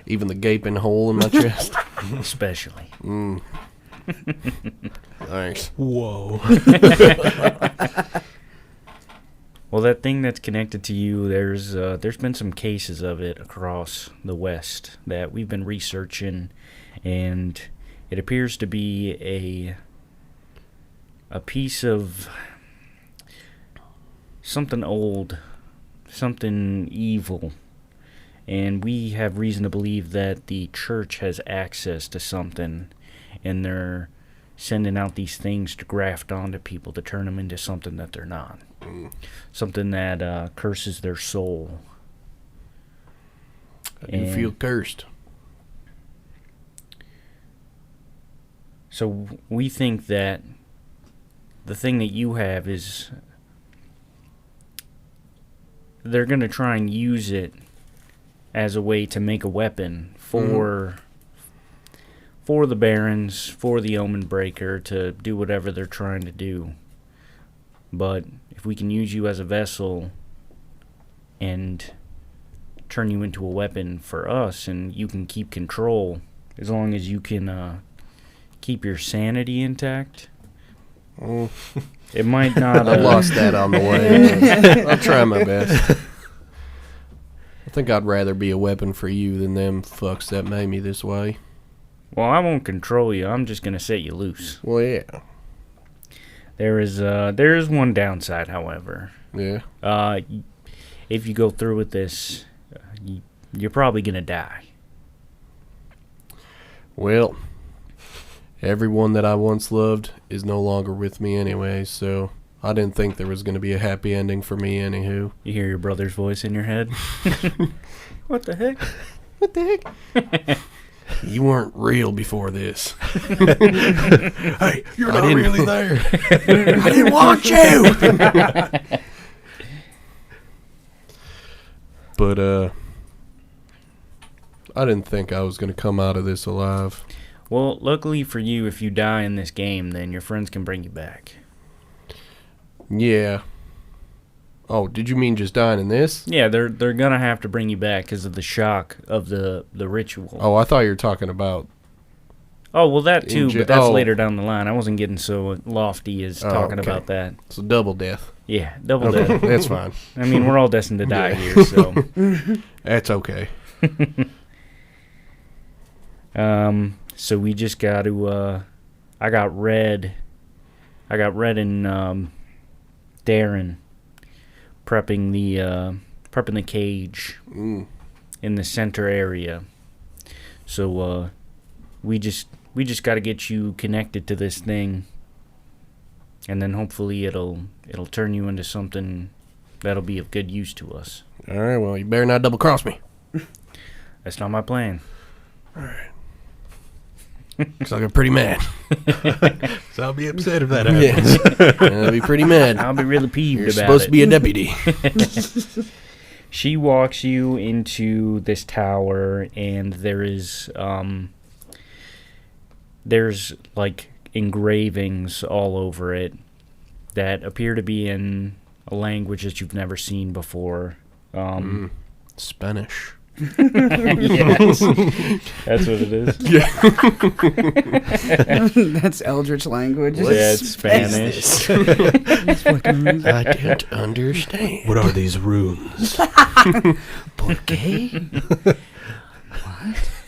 [SPEAKER 3] Even the gaping hole in my chest.
[SPEAKER 1] Especially.
[SPEAKER 3] Thanks.
[SPEAKER 4] Whoa.
[SPEAKER 1] Well, that thing that's connected to you, there's been some cases of it across the West that we've been researching, and it appears to be a piece of something old, something evil, and we have reason to believe that the church has access to something, and they're sending out these things to graft onto people to turn them into something that they're not. Something that curses their soul.
[SPEAKER 3] I do feel cursed.
[SPEAKER 1] So we think that the thing that you have is they're going to try and use it as a way to make a weapon for the Barons, for the Omen Breaker, to do whatever they're trying to do. But if we can use you as a vessel and turn you into a weapon for us, and you can keep control, as long as you can keep your sanity intact. It might not...
[SPEAKER 3] I lost that on the way. I'll try my best. I think I'd rather be a weapon for you than them fucks that made me this way.
[SPEAKER 1] Well, I won't control you. I'm just going to set you loose.
[SPEAKER 3] Well, yeah.
[SPEAKER 1] There is one downside, however.
[SPEAKER 3] Yeah.
[SPEAKER 1] If you go through with this, you're probably going to die.
[SPEAKER 3] Well, everyone that I once loved is no longer with me anyway, so I didn't think there was going to be a happy ending for me anywho.
[SPEAKER 1] You hear your brother's voice in your head? What the heck?
[SPEAKER 3] What the heck? You weren't real before this.
[SPEAKER 4] Hey, you're not really there.
[SPEAKER 3] I didn't want you! But, I didn't think I was going to come out of this alive.
[SPEAKER 1] Well, luckily for you, if you die in this game, then your friends can bring you back.
[SPEAKER 3] Yeah. Oh, did you mean just dying in this?
[SPEAKER 1] Yeah, they're gonna have to bring you back because of the shock of the ritual.
[SPEAKER 3] Oh, I thought you were talking about...
[SPEAKER 1] Oh, well, that too, but that's
[SPEAKER 3] oh.
[SPEAKER 1] later down the line. I wasn't getting so lofty as talking
[SPEAKER 3] okay.
[SPEAKER 1] about that.
[SPEAKER 3] So double death.
[SPEAKER 1] Yeah, double
[SPEAKER 3] Okay,
[SPEAKER 1] death.
[SPEAKER 3] that's fine.
[SPEAKER 1] I mean, we're all destined to die here, so...
[SPEAKER 3] That's okay.
[SPEAKER 1] So we just got to, I got Red and, Darren prepping the cage in the center area. So, we just got to get you connected to this thing, and then hopefully it'll turn you into something that'll be of good use to us.
[SPEAKER 3] All right, well, you better not double cross me.
[SPEAKER 1] That's not my plan.
[SPEAKER 3] All right. Looks like I'm pretty mad.
[SPEAKER 4] So I'll be upset if that happens.
[SPEAKER 3] Yes. I'll be pretty mad.
[SPEAKER 1] I'll be really peeved
[SPEAKER 3] You're
[SPEAKER 1] about
[SPEAKER 3] supposed
[SPEAKER 1] it.
[SPEAKER 3] to be a deputy.
[SPEAKER 1] She walks you into this tower, and there's like engravings all over it that appear to be in a language that you've never seen before.
[SPEAKER 3] Spanish.
[SPEAKER 1] Yes, that's what it is.
[SPEAKER 2] That's Eldritch language.
[SPEAKER 1] Yeah, it's Spanish.
[SPEAKER 2] That's fucking amazing.
[SPEAKER 3] I don't understand.
[SPEAKER 4] What are these runes?
[SPEAKER 3] ¿Por qué?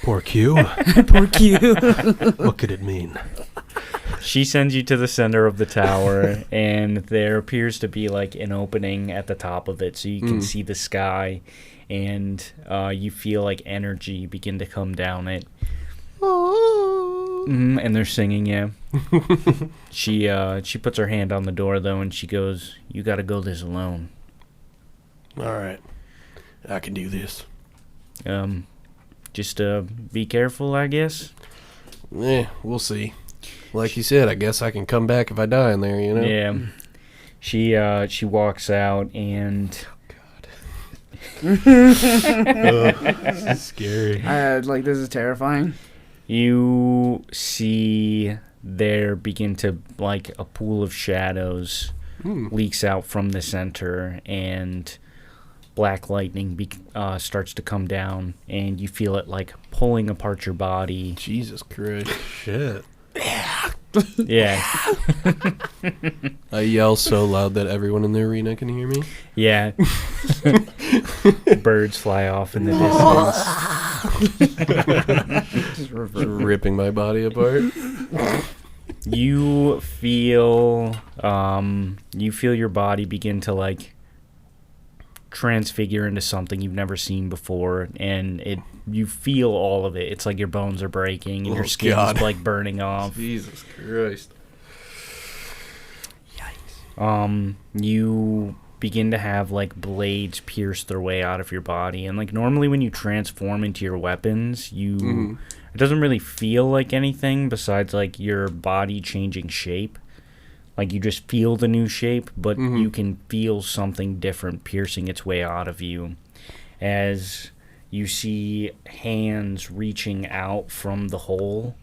[SPEAKER 4] Poor Q.
[SPEAKER 2] Poor Q.
[SPEAKER 4] What could it mean?
[SPEAKER 1] She sends you to the center of the tower, and there appears to be like an opening at the top of it, so you can see the sky, and you feel like energy begin to come down it. And they're singing, yeah. She puts her hand on the door though, and she goes, "You got to go this alone."
[SPEAKER 3] All right. I can do this.
[SPEAKER 1] Just be careful, I guess.
[SPEAKER 3] We'll see. Like you said, I guess I can come back if I die in there, you know?
[SPEAKER 1] Yeah. She walks out, and
[SPEAKER 4] This is scary.
[SPEAKER 2] Like, this is terrifying.
[SPEAKER 1] you see there begin to, like, a pool of shadows leaks out from the center, and black lightning starts to come down, and you feel it, like, pulling apart your body.
[SPEAKER 3] Jesus Christ.
[SPEAKER 4] Shit.
[SPEAKER 1] Yeah.
[SPEAKER 3] I yell so loud that everyone in the arena can hear me.
[SPEAKER 1] Yeah. Birds fly off in the distance.
[SPEAKER 2] Just
[SPEAKER 3] Just ripping my body apart.
[SPEAKER 1] You feel your body begin to like transfigure into something you've never seen before, and you feel all of it. It's like your bones are breaking and your skin's
[SPEAKER 3] God.
[SPEAKER 1] like burning off.
[SPEAKER 3] Jesus Christ.
[SPEAKER 1] You begin to have like blades pierce their way out of your body, and like normally when you transform into your weapons, it doesn't really feel like anything besides like your body changing shape. Like you just feel the new shape, but you can feel something different piercing its way out of you as you see hands reaching out from the hole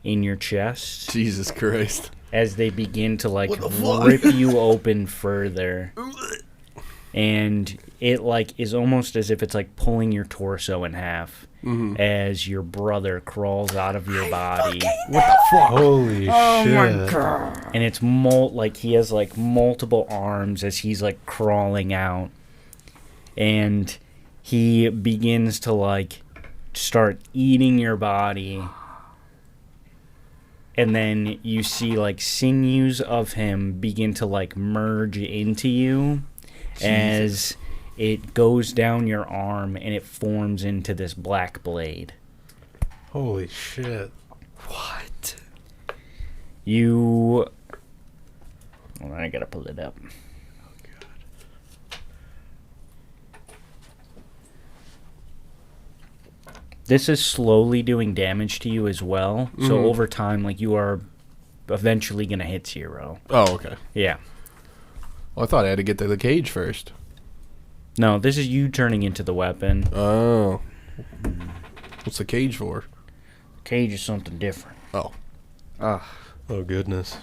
[SPEAKER 1] in your chest
[SPEAKER 3] Jesus Christ.
[SPEAKER 1] as they begin to like
[SPEAKER 3] What the fuck?
[SPEAKER 1] rip you open further. And it like is almost as if it's like pulling your torso in half as your brother crawls out of your body.
[SPEAKER 3] What the fuck?
[SPEAKER 4] Holy shit.
[SPEAKER 2] Oh my god.
[SPEAKER 1] And it's like he has like multiple arms as he's like crawling out, and he begins to like start eating your body, and then you see like sinews of him begin to like merge into you as it goes down your arm and it forms into this black blade.
[SPEAKER 4] Holy shit.
[SPEAKER 2] What?
[SPEAKER 1] Hold on, I gotta pull it up. This is slowly doing damage to you as well. So over time, like you are eventually gonna hit 0.
[SPEAKER 3] Oh, okay.
[SPEAKER 1] Yeah.
[SPEAKER 3] Well, I thought I had to get to the cage first.
[SPEAKER 1] No, this is you turning into the weapon.
[SPEAKER 3] Oh. What's the cage for?
[SPEAKER 1] Cage is something different.
[SPEAKER 3] Oh.
[SPEAKER 2] Ugh.
[SPEAKER 4] Oh, goodness.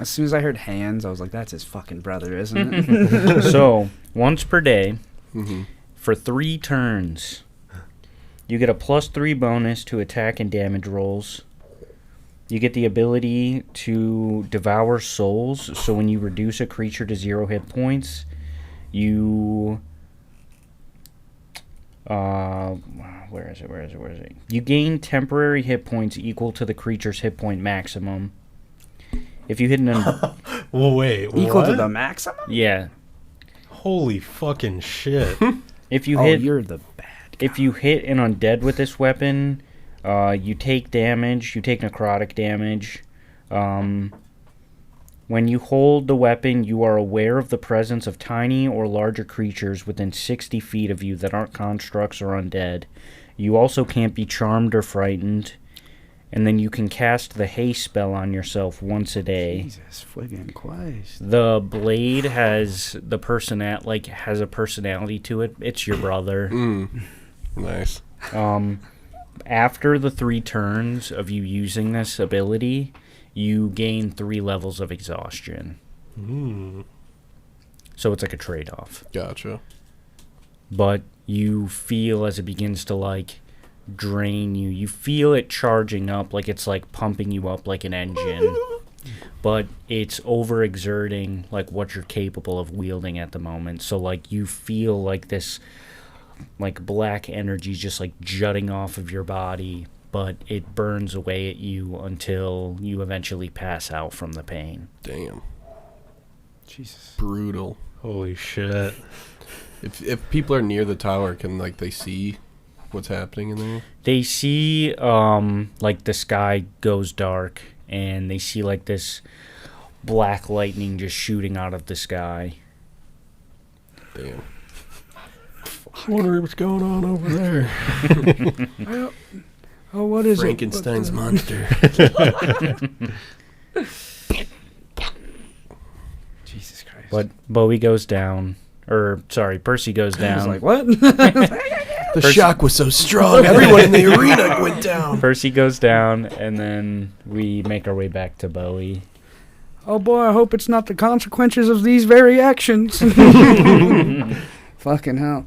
[SPEAKER 2] As soon as I heard hands, I was like, that's his fucking brother, isn't it?
[SPEAKER 1] So once per day,
[SPEAKER 3] Mm-hmm.
[SPEAKER 1] for 3 turns, you get a +3 bonus to attack and damage rolls. You get the ability to devour souls, so when you reduce a creature to 0 hit points, you... where is it? You gain temporary hit points equal to the creature's hit point maximum. If you hit an...
[SPEAKER 4] Well, wait.
[SPEAKER 2] Equal to
[SPEAKER 4] what?
[SPEAKER 2] the maximum?
[SPEAKER 1] yeah.
[SPEAKER 4] Holy fucking shit.
[SPEAKER 1] If you
[SPEAKER 2] Oh,
[SPEAKER 1] hit...
[SPEAKER 2] you're the bad guy.
[SPEAKER 1] If you hit an undead with this weapon, you take damage. You take necrotic damage. When you hold the weapon, you are aware of the presence of tiny or larger creatures within 60 feet of you that aren't constructs or undead. You also can't be charmed or frightened. And then you can cast the haste spell on yourself once a day.
[SPEAKER 2] Jesus friggin' Christ.
[SPEAKER 1] The blade has a personality to it. It's your brother.
[SPEAKER 3] Nice.
[SPEAKER 1] After the 3 turns of you using this ability, you gain 3 levels of exhaustion. So it's like a trade-off.
[SPEAKER 3] Gotcha.
[SPEAKER 1] But you feel as it begins to like drain you, you feel it charging up, like it's like pumping you up like an engine. But it's overexerting like what you're capable of wielding at the moment. So like you feel like this like black energy just like jutting off of your body, but it burns away at you until you eventually pass out from the pain.
[SPEAKER 3] Damn.
[SPEAKER 2] Jesus.
[SPEAKER 3] Brutal.
[SPEAKER 4] Holy shit.
[SPEAKER 3] If people are near the tower, can like they see what's happening in there?
[SPEAKER 1] They see like the sky goes dark, and they see like this black lightning just shooting out of the sky.
[SPEAKER 3] Damn.
[SPEAKER 4] Wonder what's going on over there.
[SPEAKER 2] Oh, what is
[SPEAKER 3] Frankenstein's
[SPEAKER 2] it?
[SPEAKER 3] monster.
[SPEAKER 2] Jesus Christ.
[SPEAKER 1] But Bowie goes down, Percy goes
[SPEAKER 2] I was
[SPEAKER 1] down.
[SPEAKER 2] like, what?
[SPEAKER 3] The shock was so strong, everyone in the arena went down.
[SPEAKER 1] Percy goes down, and then we make our way back to Bowie.
[SPEAKER 2] Oh boy, I hope it's not the consequences of these very actions. Fucking hell.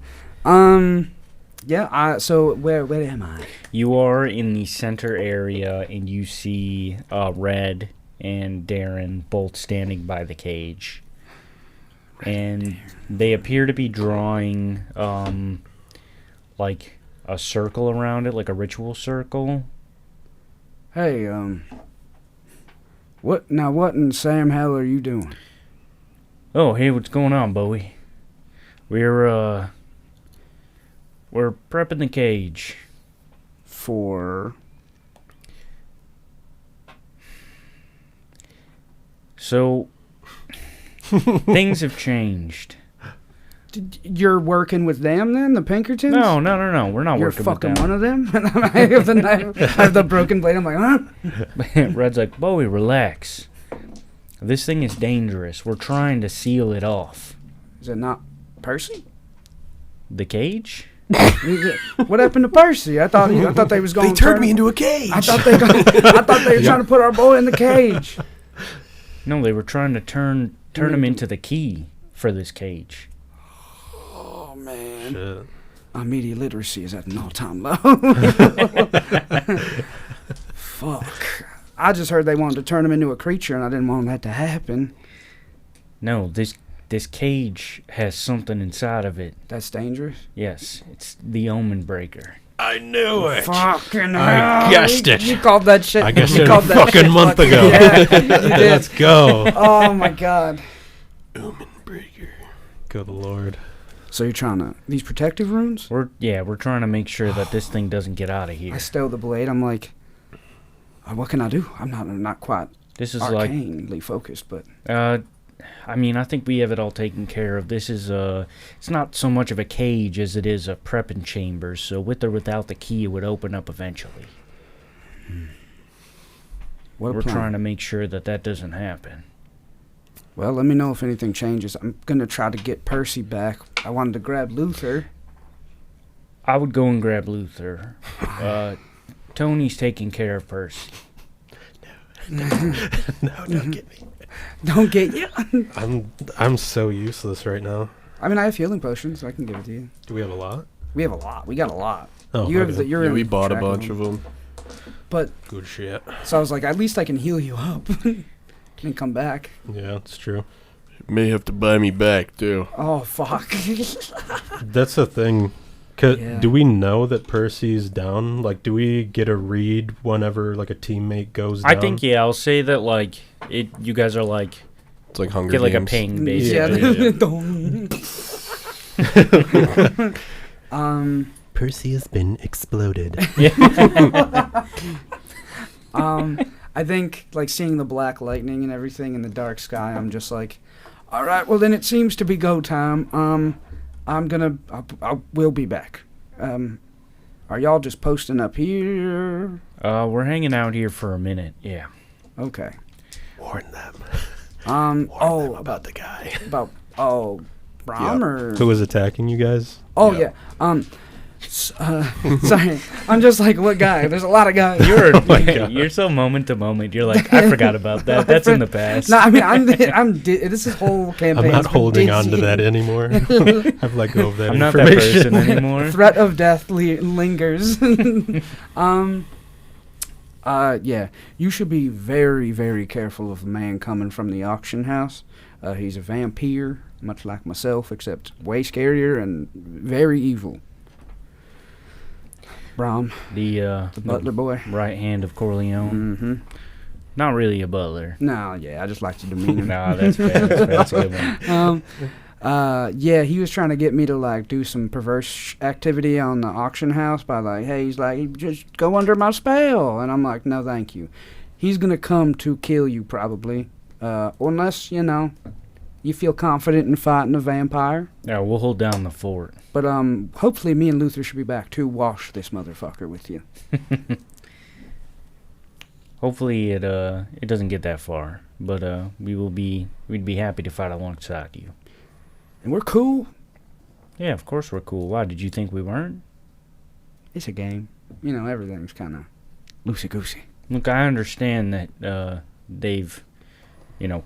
[SPEAKER 2] Yeah. So where am I?
[SPEAKER 1] You are in the center area, and you see Red and Darren both standing by the cage. And they appear to be drawing like a circle around it, like a ritual circle.
[SPEAKER 2] Hey, what in Sam hell are you doing?
[SPEAKER 1] Oh, hey, what's going on, Bowie? We're prepping the cage.
[SPEAKER 2] For
[SPEAKER 1] So things have changed.
[SPEAKER 2] you're working with them then, the Pinkertons?
[SPEAKER 1] No. We're not
[SPEAKER 2] You're
[SPEAKER 1] working
[SPEAKER 2] fucking
[SPEAKER 1] with them.
[SPEAKER 2] one of them? I have the knife, I have the broken blade. I'm like, huh?
[SPEAKER 1] Red's like, Bowie, relax. This thing is dangerous. We're trying to seal it off.
[SPEAKER 2] Is it not Percy?
[SPEAKER 1] The cage?
[SPEAKER 2] What happened to Percy? I thought they was going.
[SPEAKER 3] They turned me into a cage.
[SPEAKER 2] I thought they were trying to put our boy in the cage.
[SPEAKER 1] No, they were trying to turn him into the key for this cage.
[SPEAKER 2] Oh man,
[SPEAKER 4] Shit.
[SPEAKER 2] my media literacy is at an all-time low. Fuck. I just heard they wanted to turn him into a creature, and I didn't want that to happen.
[SPEAKER 1] No, this cage has something inside of it.
[SPEAKER 2] That's dangerous.
[SPEAKER 1] Yes, it's the Omen Breaker.
[SPEAKER 4] I knew it.
[SPEAKER 2] Fucking
[SPEAKER 4] I
[SPEAKER 2] hell.
[SPEAKER 4] guessed it.
[SPEAKER 2] You called that shit.
[SPEAKER 4] I guessed
[SPEAKER 2] you
[SPEAKER 4] it a
[SPEAKER 2] called that
[SPEAKER 4] fucking
[SPEAKER 2] shit
[SPEAKER 4] month
[SPEAKER 2] fucking-
[SPEAKER 4] ago.
[SPEAKER 2] Yeah, you did.
[SPEAKER 4] Let's go.
[SPEAKER 2] Oh my god.
[SPEAKER 3] Omen breaker.
[SPEAKER 4] Good lord.
[SPEAKER 2] So you're trying to these protective runes?
[SPEAKER 1] We're trying to make sure that this thing doesn't get out of
[SPEAKER 2] I
[SPEAKER 1] here.
[SPEAKER 2] stow the blade. I'm like, what can I do? I'm not quite
[SPEAKER 1] This is like
[SPEAKER 2] arcanely focused, but
[SPEAKER 1] I mean, I think we have it all taken care of. This is it's not so much of a cage as it is a prepping chamber. So with or without the key, it would open up eventually.
[SPEAKER 2] what a
[SPEAKER 1] We're
[SPEAKER 2] plan.
[SPEAKER 1] trying to make sure that doesn't happen.
[SPEAKER 2] Well, let me know if anything changes. I'm gonna try to get Percy back. I wanted to grab Luther.
[SPEAKER 1] I would go and grab Luther. Tony's taking care of Percy.
[SPEAKER 4] No, don't get me.
[SPEAKER 2] Don't get you.
[SPEAKER 4] I'm so useless right now.
[SPEAKER 2] I mean, I have healing potions. I can give it to you.
[SPEAKER 4] Do we have a lot?
[SPEAKER 2] We have a lot. We got a lot.
[SPEAKER 4] Oh,
[SPEAKER 2] you have
[SPEAKER 4] okay.
[SPEAKER 2] the, you're
[SPEAKER 3] Yeah,
[SPEAKER 2] in
[SPEAKER 3] we bought a
[SPEAKER 2] track
[SPEAKER 3] bunch of them.
[SPEAKER 2] But
[SPEAKER 4] Good shit.
[SPEAKER 2] so I was like, at least I can heal you up and come back.
[SPEAKER 4] Yeah, it's true.
[SPEAKER 3] May have to buy me back too.
[SPEAKER 2] Oh fuck.
[SPEAKER 4] That's the thing.
[SPEAKER 2] Yeah.
[SPEAKER 4] Do we know that Percy's down? Like, do we get a read whenever like a teammate goes down?
[SPEAKER 1] I think I'll say that like it. You guys are like
[SPEAKER 3] It's like Hunger
[SPEAKER 1] get like a
[SPEAKER 3] Games.
[SPEAKER 1] ping
[SPEAKER 2] Yeah.
[SPEAKER 1] basically.
[SPEAKER 4] Percy has been exploded.
[SPEAKER 2] I think like seeing the black lightning and everything in the dark sky, I'm just like, all right, well then it seems to be go time. We'll be back. Are y'all just posting up here?
[SPEAKER 1] We're hanging out here for a minute. Yeah.
[SPEAKER 2] Okay.
[SPEAKER 3] Warn them.
[SPEAKER 2] About
[SPEAKER 3] the guy.
[SPEAKER 2] Brom or
[SPEAKER 4] Who was attacking you guys?
[SPEAKER 2] yeah. Sorry, I'm just like, what guy? There's a lot of guys.
[SPEAKER 1] You're so moment to moment. You're like, I forgot about that. That's in the past.
[SPEAKER 2] No, I mean, this is whole campaign.
[SPEAKER 4] I'm not holding on to that anymore. I've let go of that
[SPEAKER 1] I'm not that
[SPEAKER 4] information.
[SPEAKER 1] person anymore.
[SPEAKER 2] Threat of death lingers. Yeah, you should be very, very careful of the man coming from the auction house. He's a vampire, much like myself, except way scarier and very evil. Brom,
[SPEAKER 1] The
[SPEAKER 2] butler boy.
[SPEAKER 1] right hand of Corleone.
[SPEAKER 2] Mm-hmm.
[SPEAKER 1] Not really a butler.
[SPEAKER 2] No, yeah, I just like to demean him.
[SPEAKER 1] Nah, that's fair. That's a good one.
[SPEAKER 2] Yeah, he was trying to get me to like do some perverse activity on the auction house by like, hey, he's like, just go under my spell, and I'm like, no, thank you. He's gonna come to kill you probably, unless you feel confident in fighting a vampire.
[SPEAKER 1] Yeah, we'll hold down the fort.
[SPEAKER 2] But hopefully me and Luther should be back to wash this motherfucker with you.
[SPEAKER 1] Hopefully it doesn't get that far, but we'd be happy to fight alongside you.
[SPEAKER 2] And we're cool.
[SPEAKER 1] Yeah, of course we're cool. Why did you think we weren't?
[SPEAKER 2] It's a game. Everything's kind of loosey goosey.
[SPEAKER 1] Look, I understand that they've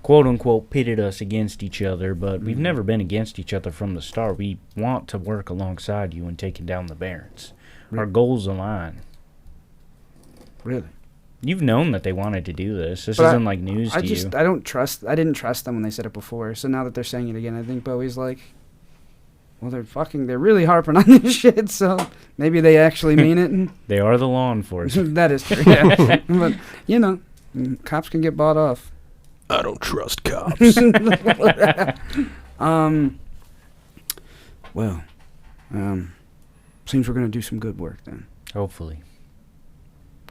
[SPEAKER 1] quote unquote, pitted us against each other, but we've never been against each other from the start. We want to work alongside you in taking down the Barons. Our goals align.
[SPEAKER 2] Really?
[SPEAKER 1] You've known that they wanted to do this. This
[SPEAKER 2] But
[SPEAKER 1] isn't like news to you.
[SPEAKER 2] I didn't trust them when they said it before. So now that they're saying it again, I think Bowie's like, well, they're really harping on this shit. So maybe they actually mean it. And
[SPEAKER 1] They are the law enforcement.
[SPEAKER 2] that is true. Yeah. But cops can get bought off.
[SPEAKER 4] I don't trust cops.
[SPEAKER 2] Seems we're gonna do some good work then.
[SPEAKER 1] Hopefully.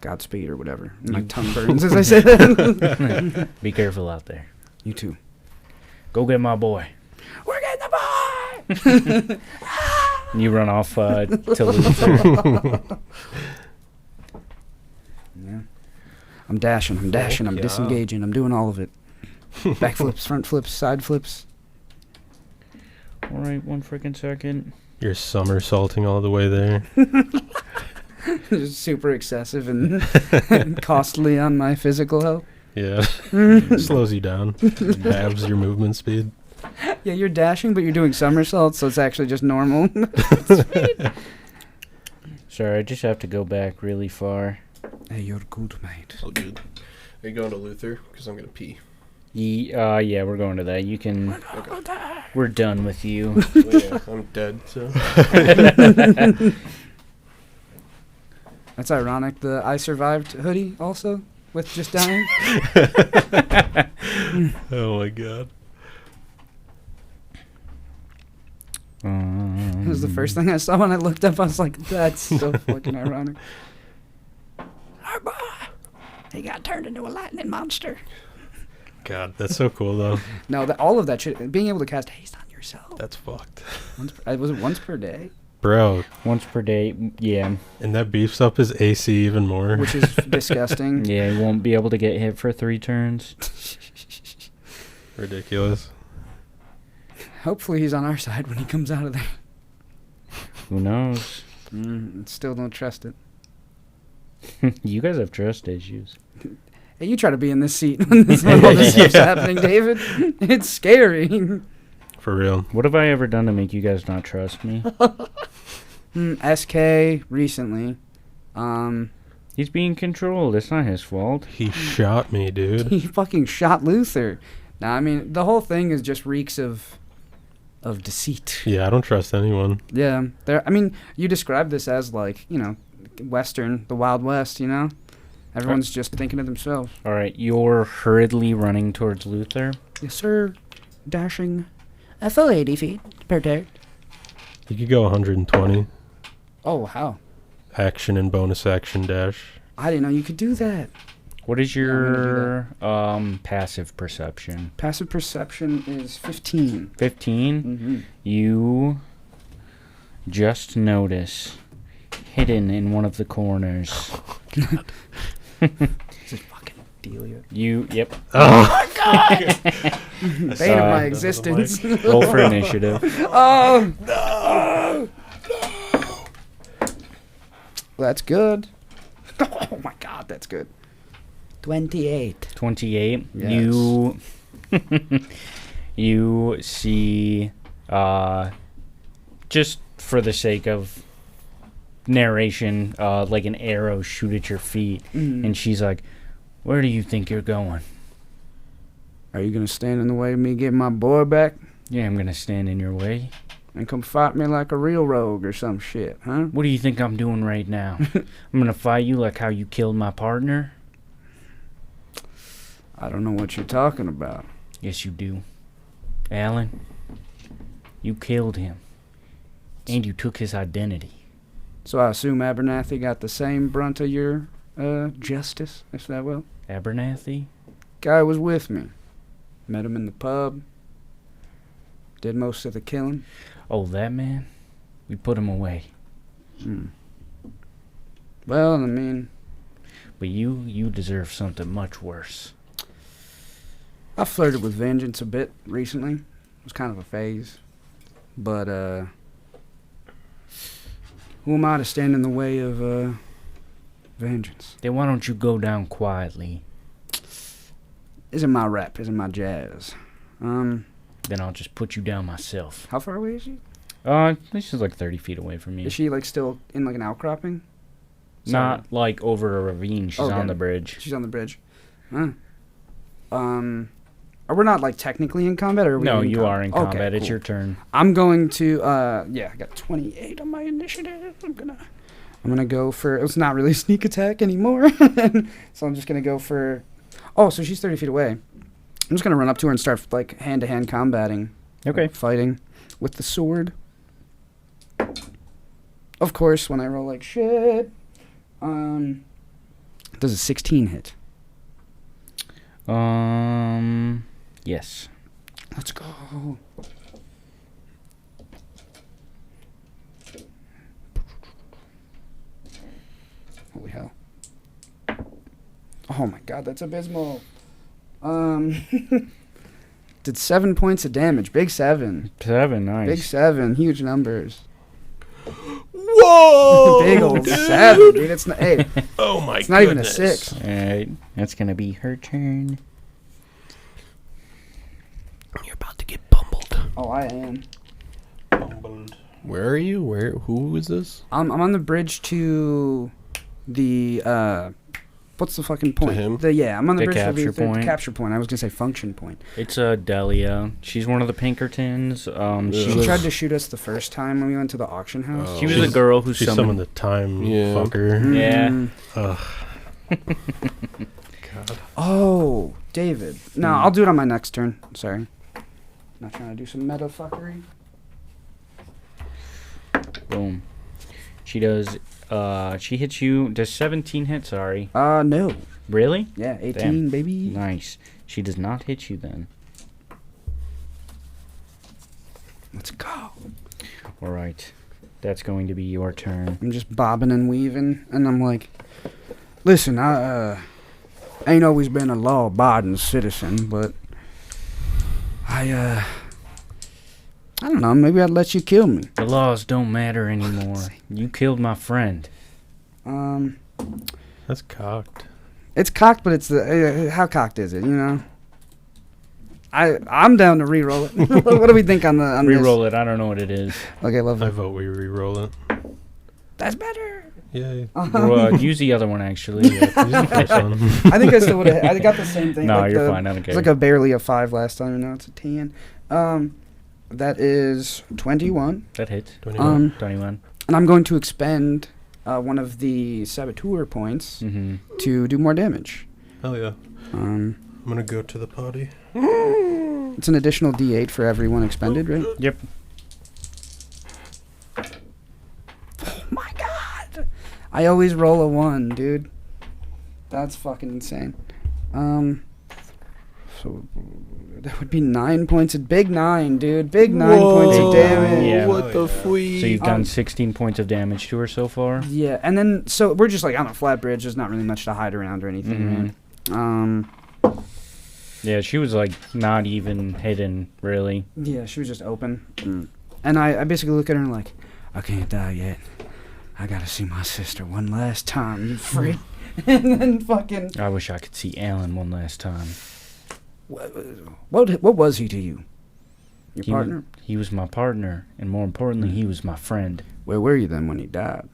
[SPEAKER 2] Godspeed or whatever. My tongue burns as I say that.
[SPEAKER 1] Be careful out there.
[SPEAKER 2] You too.
[SPEAKER 1] Go get my boy.
[SPEAKER 2] We're getting the boy.
[SPEAKER 1] You run off to Luther.
[SPEAKER 2] Yeah. I'm dashing. I'm
[SPEAKER 4] yeah.
[SPEAKER 2] disengaging. I'm doing all of it. Back flips, front flips, side flips.
[SPEAKER 1] All right, 1 freaking second.
[SPEAKER 4] You're somersaulting all the way there.
[SPEAKER 2] Just super excessive and, and costly on my physical health.
[SPEAKER 4] Yeah. Slows you down. Halves your movement speed.
[SPEAKER 2] Yeah, you're dashing, but you're doing somersaults, so it's actually just normal.
[SPEAKER 1] Sorry, I just have to go back really far.
[SPEAKER 2] Hey, you're good, mate.
[SPEAKER 3] All good. Are you going to Luther? Because I'm going to pee.
[SPEAKER 1] Yeah, we're going to that. You can. We're done with you.
[SPEAKER 3] Well, yeah, I'm dead, so.
[SPEAKER 2] That's ironic. The I survived hoodie also with just dying.
[SPEAKER 4] Oh my god.
[SPEAKER 2] It was the first thing I saw when I looked up. I was like, that's so fucking ironic. He got turned into a lightning monster.
[SPEAKER 4] God, that's so cool though.
[SPEAKER 2] No, all of that shit. Being able to cast haste on yourself.
[SPEAKER 4] That's fucked.
[SPEAKER 2] Was it once per day?
[SPEAKER 4] Bro.
[SPEAKER 1] Once per day, yeah.
[SPEAKER 4] And that beefs up his AC even more.
[SPEAKER 2] Which is disgusting.
[SPEAKER 1] Yeah, he won't be able to get hit for 3 turns.
[SPEAKER 4] Ridiculous.
[SPEAKER 2] Hopefully he's on our side when he comes out of there.
[SPEAKER 1] Who knows?
[SPEAKER 2] Still don't trust it.
[SPEAKER 1] You guys have trust issues.
[SPEAKER 2] Hey, you try to be in this seat when all this stuff's happening, David. It's scary.
[SPEAKER 4] For real.
[SPEAKER 1] What have I ever done to make you guys not trust me?
[SPEAKER 2] SK recently.
[SPEAKER 1] He's being controlled. It's not his fault.
[SPEAKER 4] He shot me, dude.
[SPEAKER 2] He fucking shot Luther. Now, I mean, the whole thing is just reeks of deceit.
[SPEAKER 4] Yeah, I don't trust anyone.
[SPEAKER 2] Yeah, I mean, you described this as like, Western, the Wild West, Everyone's just thinking of themselves.
[SPEAKER 1] All right, you're hurriedly running towards Luther.
[SPEAKER 2] Yes, sir. Dashing a full 80 feet per turn.
[SPEAKER 4] You could go 120.
[SPEAKER 2] Oh, how?
[SPEAKER 4] Action and bonus action dash.
[SPEAKER 2] I didn't know you could do that.
[SPEAKER 1] What is your passive perception?
[SPEAKER 2] Passive perception is 15.
[SPEAKER 1] 15?
[SPEAKER 2] Mm-hmm.
[SPEAKER 1] You just notice, hidden in one of the corners.
[SPEAKER 2] This is fucking Delia.
[SPEAKER 1] Yep.
[SPEAKER 4] Oh my god!
[SPEAKER 2] Bane of my existence.
[SPEAKER 1] Roll for initiative.
[SPEAKER 2] Oh! No! That's good. Oh my god, that's good. 28.
[SPEAKER 1] 28.
[SPEAKER 2] Yes.
[SPEAKER 1] You see, just for the sake of narration, like an arrow shoot at your feet, and she's like, "Where do you think you're going?"
[SPEAKER 2] Are you gonna stand in the way of me getting my boy back?
[SPEAKER 1] Yeah, I'm gonna stand in your way.
[SPEAKER 2] And come fight me like a real rogue or some shit, huh?
[SPEAKER 1] What do you think I'm doing right now? I'm gonna fight you like how you killed my partner?
[SPEAKER 2] I don't know what you're talking about.
[SPEAKER 1] Yes, you do. Alan, you killed him. And you took his identity.
[SPEAKER 2] So I assume Abernathy got the same brunt of your justice, if that will.
[SPEAKER 1] Abernathy?
[SPEAKER 2] Guy was with me. Met him in the pub. Did most of the killing.
[SPEAKER 1] Oh, that man? We put him away.
[SPEAKER 2] Well, I mean...
[SPEAKER 1] But you deserve something much worse.
[SPEAKER 2] I flirted with vengeance a bit recently. It was kind of a phase. But, who am I to stand in the way of, vengeance?
[SPEAKER 1] Then why don't you go down quietly?
[SPEAKER 2] isn't my rap, isn't my jazz.
[SPEAKER 1] Then I'll just put you down myself.
[SPEAKER 2] How far away is she?
[SPEAKER 1] This is like 30 feet away from you.
[SPEAKER 2] Is she like still in like an outcropping?
[SPEAKER 1] Not like over a ravine. She's
[SPEAKER 2] Okay.
[SPEAKER 1] on the bridge.
[SPEAKER 2] She's on the bridge. Huh. We're not like technically in combat, or are we
[SPEAKER 1] No,
[SPEAKER 2] in
[SPEAKER 1] you are in
[SPEAKER 2] Okay,
[SPEAKER 1] combat. It's
[SPEAKER 2] cool.
[SPEAKER 1] your turn.
[SPEAKER 2] I'm going to I got 28 on my initiative. I'm gonna go for, it's not really a sneak attack anymore. So I'm just gonna go for, oh, so she's 30 feet away. I'm just gonna run up to her and start like hand to hand combating.
[SPEAKER 1] Okay.
[SPEAKER 2] Like, fighting with the sword. Of course, when I roll like shit. Does a 16 hit?
[SPEAKER 1] Yes.
[SPEAKER 2] Let's go. Holy hell. Oh my god, that's abysmal. Did 7 points of damage. Big 7.
[SPEAKER 1] 7, nice.
[SPEAKER 2] Big 7. Huge numbers.
[SPEAKER 3] Whoa!
[SPEAKER 2] Big old 7, dude. It's not, hey,
[SPEAKER 3] Oh my
[SPEAKER 2] it's not even a
[SPEAKER 3] goodness.
[SPEAKER 2] 6.
[SPEAKER 1] Alright, that's gonna be her turn.
[SPEAKER 3] You're about to get bumbled.
[SPEAKER 2] Oh, I am.
[SPEAKER 3] Where are you? Who is this?
[SPEAKER 2] I'm on the bridge to the what's the fucking point?
[SPEAKER 3] him?
[SPEAKER 2] I'm on the
[SPEAKER 1] The
[SPEAKER 2] bridge to
[SPEAKER 1] capture
[SPEAKER 2] the
[SPEAKER 1] point.
[SPEAKER 2] capture point. I was gonna say function point.
[SPEAKER 1] It's Delia. She's one of the Pinkertons. She
[SPEAKER 2] She
[SPEAKER 1] was,
[SPEAKER 2] tried to shoot us the first time when we went to the auction house.
[SPEAKER 1] she was a girl who
[SPEAKER 4] She
[SPEAKER 1] summoned.
[SPEAKER 4] summoned the time
[SPEAKER 3] Yeah.
[SPEAKER 4] fucker.
[SPEAKER 1] Yeah.
[SPEAKER 2] Mm.
[SPEAKER 4] God.
[SPEAKER 2] Oh, David. No, I'll do it on my next turn. Sorry. Not trying to do some meta fuckery.
[SPEAKER 1] Boom. She does. She hits you. Does 17 hit? Sorry.
[SPEAKER 2] No.
[SPEAKER 1] Really?
[SPEAKER 2] Yeah, 18,
[SPEAKER 1] Damn.
[SPEAKER 2] baby.
[SPEAKER 1] Nice. She does not hit you then.
[SPEAKER 2] Let's go.
[SPEAKER 1] All right. That's going to be your turn.
[SPEAKER 2] I'm just bobbing and weaving, and I'm like, listen, I ain't always been a law-abiding citizen, but I don't know, maybe I'd let you kill me.
[SPEAKER 1] The laws don't matter anymore. You killed my friend.
[SPEAKER 4] That's cocked.
[SPEAKER 2] It's cocked, but it's the, how cocked is it, you know? I'm down to re-roll it. What do we think on this?
[SPEAKER 1] Reroll it. I don't know what it is.
[SPEAKER 2] Okay, love
[SPEAKER 4] I
[SPEAKER 2] it.
[SPEAKER 4] vote we re-roll it.
[SPEAKER 2] That's better.
[SPEAKER 4] Yay.
[SPEAKER 1] Use the other one actually.
[SPEAKER 4] Use the first one.
[SPEAKER 2] I think I still would have. I got the same thing.
[SPEAKER 1] No,
[SPEAKER 2] like
[SPEAKER 1] you're
[SPEAKER 2] the-
[SPEAKER 1] fine. I don't
[SPEAKER 2] It's
[SPEAKER 1] care.
[SPEAKER 2] like a barely a 5 last time, and now it's a 10. That is 21.
[SPEAKER 1] That hits.
[SPEAKER 4] 21.
[SPEAKER 1] 21.
[SPEAKER 2] And I'm going to expend one of the saboteur points
[SPEAKER 1] Mm-hmm.
[SPEAKER 2] to do more damage.
[SPEAKER 4] Hell yeah.
[SPEAKER 2] Um,
[SPEAKER 4] I'm gonna go to the potty.
[SPEAKER 2] it's an additional D8 for everyone expended, right?
[SPEAKER 1] Yep.
[SPEAKER 2] Oh my god! I always roll a 1, dude. That's fucking insane. So that would be 9 points. Big 9, dude. Big 9 points of
[SPEAKER 3] Whoa,
[SPEAKER 2] damage.
[SPEAKER 1] Yeah.
[SPEAKER 3] What the
[SPEAKER 1] So
[SPEAKER 3] fweet?
[SPEAKER 1] you've done
[SPEAKER 2] Um,
[SPEAKER 1] 16 points of damage to her so far.
[SPEAKER 2] Yeah, and then so we're just like on a flat bridge. There's not really much to hide around or anything, man.
[SPEAKER 1] Yeah, she was like not even hidden, really.
[SPEAKER 2] Yeah, she was just open. And I basically look at her and like, I can't die yet. I gotta see my sister one last time, you freak. And then fucking,
[SPEAKER 1] I wish I could see Alan one last time.
[SPEAKER 2] what was he to you? Your
[SPEAKER 1] He
[SPEAKER 2] partner?
[SPEAKER 1] He was my partner, and more importantly, he was my friend.
[SPEAKER 2] Where were you then when he died?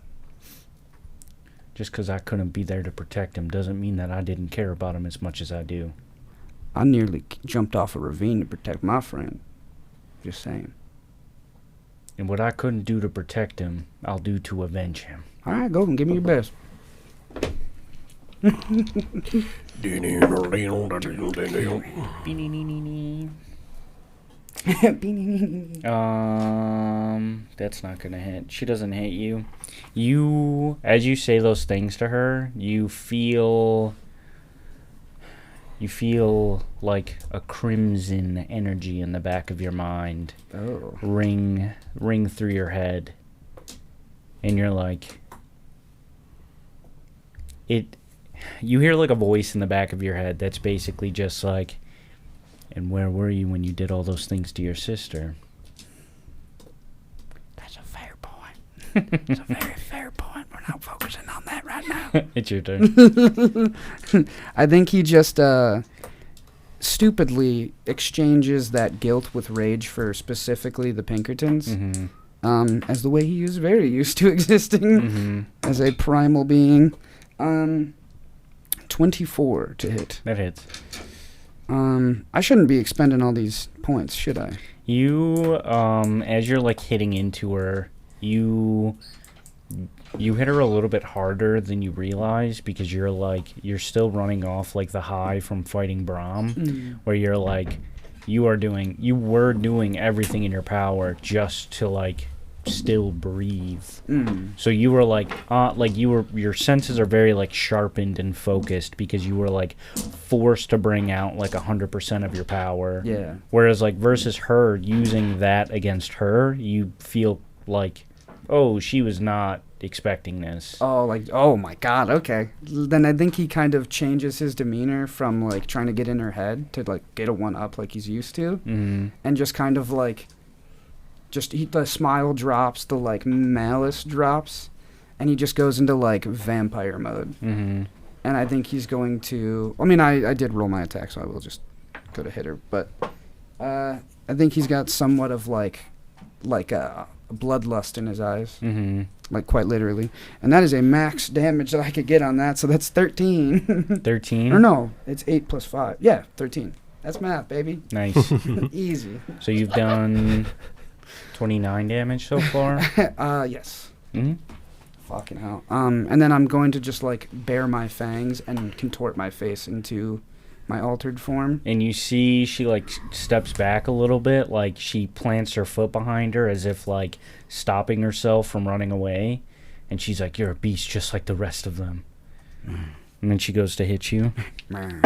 [SPEAKER 1] Just because I couldn't be there to protect him doesn't mean that I didn't care about him as much as I do.
[SPEAKER 2] I nearly jumped off a ravine to protect my friend. Just saying.
[SPEAKER 1] And what I couldn't do to protect him, I'll do to avenge him.
[SPEAKER 2] All right, go and give me your best.
[SPEAKER 1] That's not gonna hit. She doesn't hit you. You, as you say those things to her, you feel like a crimson energy in the back of your mind
[SPEAKER 2] Oh.
[SPEAKER 1] ring through your head, and you're like, you hear like a voice in the back of your head that's basically just like, and where were you when you did all those things to your sister?
[SPEAKER 2] That's a fair point. It's a very fair point. We're not focusing on that right now.
[SPEAKER 1] It's your turn.
[SPEAKER 2] I think he just stupidly exchanges that guilt with rage for specifically the Pinkertons, as the way he is very used to existing as a primal being. 24 to hit.
[SPEAKER 1] That hits.
[SPEAKER 2] I shouldn't be expending all these points, should I?
[SPEAKER 1] You, as you're like hitting into her, you hit her a little bit harder than you realize because you're still running off like the high from fighting Brahm, where you're like, you were doing everything in your power just to like still breathe. So you were like your senses are very like sharpened and focused because you were like forced to bring out like 100% of your power.
[SPEAKER 2] Yeah.
[SPEAKER 1] Whereas like versus her using that against her, you feel like, oh, she was not expecting this.
[SPEAKER 2] Oh, like, oh my god, okay. Then I think he kind of changes his demeanor from like trying to get in her head to like get a one up like he's used to, and just kind of like. The smile drops, the like malice drops, and he just goes into like vampire mode. And I think he's going to. I mean, I did roll my attack, so I will just go to hit her. But I think he's got somewhat of like a bloodlust in his eyes, like quite literally. And that is a max damage that I could get on that. So that's 13.
[SPEAKER 1] 13.
[SPEAKER 2] Or no, it's 8 plus 5. Yeah, 13. That's math, baby.
[SPEAKER 1] Nice.
[SPEAKER 2] Easy.
[SPEAKER 1] So you've done 29 damage so far.
[SPEAKER 2] Yes.
[SPEAKER 1] Mm-hmm.
[SPEAKER 2] Fucking hell. And then I'm going to just like bare my fangs and contort my face into my altered form.
[SPEAKER 1] And you see she like steps back a little bit, like she plants her foot behind her as if like stopping herself from running away. And she's like, "You're a beast just like the rest of them." And then she goes to hit you.
[SPEAKER 2] Man.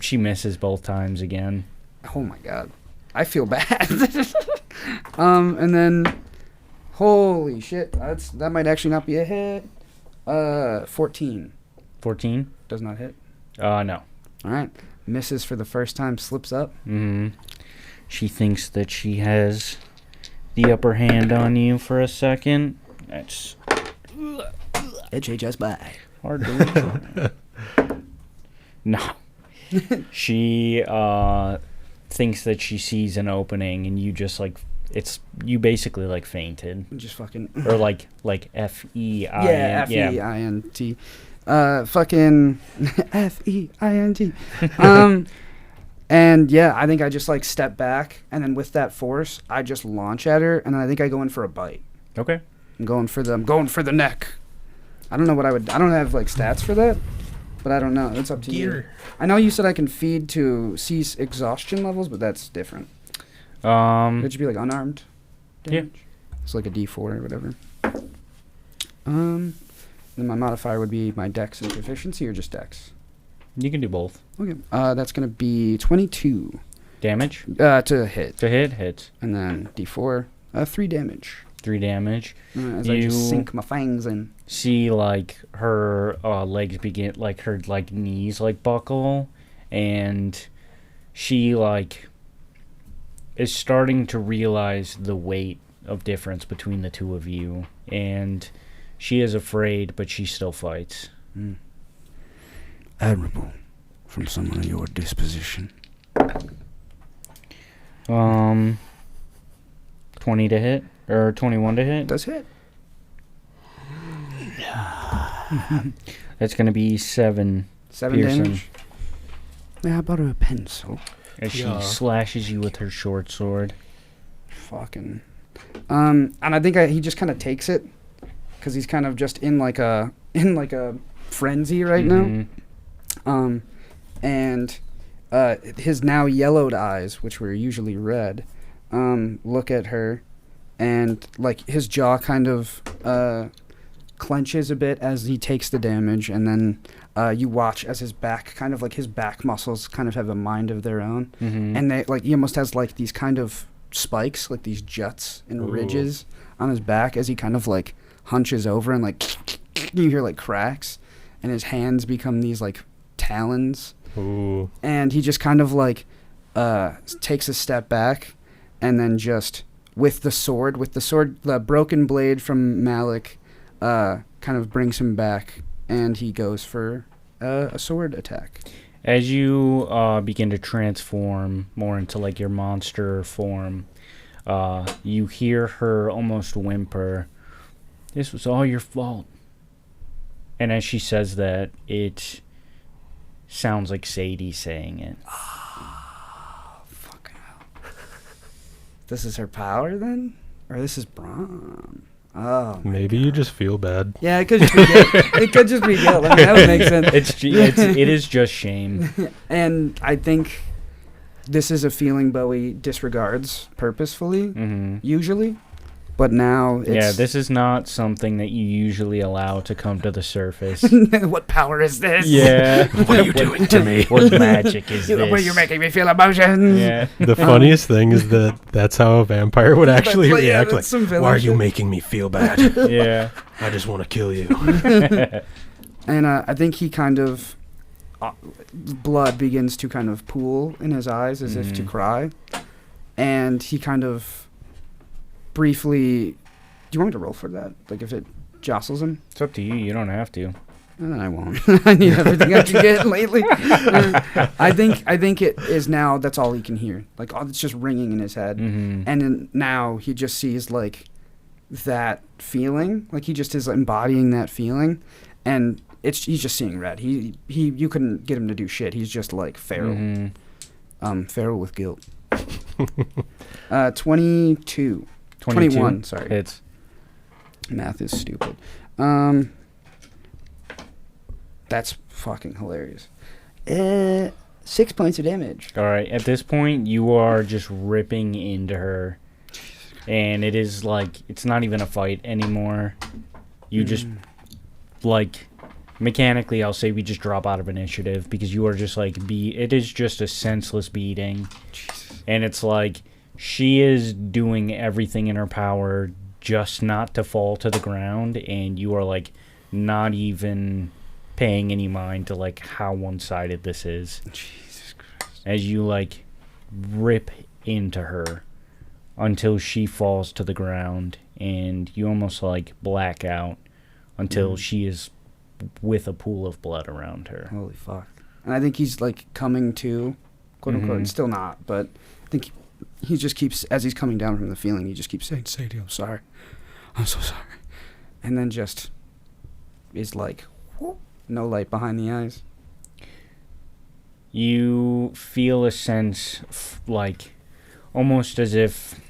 [SPEAKER 1] She misses both times again.
[SPEAKER 2] Oh my god. I feel bad. And then holy shit, that might actually not be a hit. 14.
[SPEAKER 1] 14?
[SPEAKER 2] Does not hit.
[SPEAKER 1] No.
[SPEAKER 2] All right. Misses for the first time, slips up.
[SPEAKER 1] She thinks that she has the upper hand on you for a second. That's
[SPEAKER 2] HHS by.
[SPEAKER 1] hard to No. She thinks that she sees an opening and you just like you basically like fainted.
[SPEAKER 2] Just fucking
[SPEAKER 1] Or like F-E-I-N.
[SPEAKER 2] Yeah, F-E-I-N-T. Fucking F-E-I-N-T. And yeah, I think I just like step back, and then with that force, I just launch at her, and then I think I go in for a bite.
[SPEAKER 1] Okay.
[SPEAKER 2] I'm going for the neck. I don't know what I don't have like stats for that, but I don't know. It's up to you. I know you said I can feed to cease exhaustion levels, but that's different. It should be like unarmed damage. Yeah. It's like a D4 or whatever. Then my modifier would be my dex and proficiency, or just dex.
[SPEAKER 1] You can do both.
[SPEAKER 2] Okay. That's gonna be 22
[SPEAKER 1] Damage?
[SPEAKER 2] to hit.
[SPEAKER 1] To hit.
[SPEAKER 2] And then D4, 3 damage.
[SPEAKER 1] 3 damage.
[SPEAKER 2] As I just sink my fangs in.
[SPEAKER 1] See, like, her legs begin, like, her, like, knees, like, buckle. And she, like, is starting to realize the weight of difference between the two of you. And she is afraid, but she still fights.
[SPEAKER 2] Admirable from someone of your disposition.
[SPEAKER 1] 20 to hit? Or 21 to hit?
[SPEAKER 2] Does hit.
[SPEAKER 1] That's going to be 7
[SPEAKER 2] 7
[SPEAKER 1] piercing.
[SPEAKER 2] damage. Yeah, I bought her a pencil.
[SPEAKER 1] As she slashes you with her short sword.
[SPEAKER 2] Fucking. And I think he just kind of takes it, because he's kind of just in like a frenzy right now. And his now yellowed eyes, which were usually red, look at her, and like his jaw kind of clenches a bit as he takes the damage, and then you watch as his back muscles kind of have a mind of their own, and they like he almost has like these kind of spikes, like these juts and ridges on his back as he kind of like hunches over, and like you hear like cracks, and his hands become these like talons.
[SPEAKER 4] Ooh.
[SPEAKER 2] And he just kind of like takes a step back, and then just with the sword, the broken blade from Malik kind of brings him back and he goes for a sword attack.
[SPEAKER 1] As you begin to transform more into like your monster form, you hear her almost whimper, "This was all your fault." And as she says that, it sounds like Sadie saying it.
[SPEAKER 2] Fucking hell. This is her power then? Or this is Braun? Oh.
[SPEAKER 4] Maybe you just feel bad.
[SPEAKER 2] Yeah, it could just be guilt. It could just be guilt. I mean, that would make sense.
[SPEAKER 1] It is just shame.
[SPEAKER 2] And I think this is a feeling Bowie disregards purposefully,
[SPEAKER 1] Hmm.
[SPEAKER 2] usually. But now it's...
[SPEAKER 1] Yeah, this is not something that you usually allow to come to the surface.
[SPEAKER 2] What power is this?
[SPEAKER 1] Yeah.
[SPEAKER 4] What are you doing to me?
[SPEAKER 1] What magic is this?
[SPEAKER 2] Where you're making me feel emotions.
[SPEAKER 1] Yeah.
[SPEAKER 4] The funniest thing is that that's how a vampire would actually
[SPEAKER 2] That's- yeah,
[SPEAKER 4] react.
[SPEAKER 2] that's
[SPEAKER 4] Like,
[SPEAKER 2] some villain
[SPEAKER 4] why are you
[SPEAKER 2] shit."
[SPEAKER 4] making me feel bad?
[SPEAKER 1] Yeah.
[SPEAKER 4] I just want to kill you.
[SPEAKER 2] And I think he kind of... blood begins to kind of pool in his eyes as if to cry. And he kind of briefly... Do you want me to roll for that? Like if it jostles him?
[SPEAKER 1] It's up to you. You don't have to.
[SPEAKER 2] And then I won't. I need everything I can get lately. I think it is now. That's all he can hear. Like it's just ringing in his head,
[SPEAKER 1] Mm-hmm.
[SPEAKER 2] and then now he just sees like that feeling. Like he just is embodying that feeling, and he's just seeing red. He you couldn't get him to do shit. He's just like feral, feral with guilt. 22. 21, sorry.
[SPEAKER 1] Hits.
[SPEAKER 2] Math is stupid. That's fucking hilarious. 6 points of damage.
[SPEAKER 1] All right. At this point, you are just ripping into her. And it is like, it's not even a fight anymore. You just, like, mechanically, I'll say we just drop out of initiative because you are just like, it is just a senseless beating.
[SPEAKER 2] Jesus.
[SPEAKER 1] And it's like, she is doing everything in her power just not to fall to the ground. And you are like, not even paying any mind to like how one-sided this is.
[SPEAKER 2] Jesus Christ.
[SPEAKER 1] As you like rip into her until she falls to the ground and you almost like black out until she is with a pool of blood around her.
[SPEAKER 2] Holy fuck. And I think he's like coming to, quote unquote,
[SPEAKER 1] Mhm.
[SPEAKER 2] still not, but I think he just keeps, as he's coming down from the feeling, he just keeps saying, Sadie, I'm sorry. I'm so sorry. And then just is like, whoop, no light behind the eyes.
[SPEAKER 1] You feel a sense like almost as if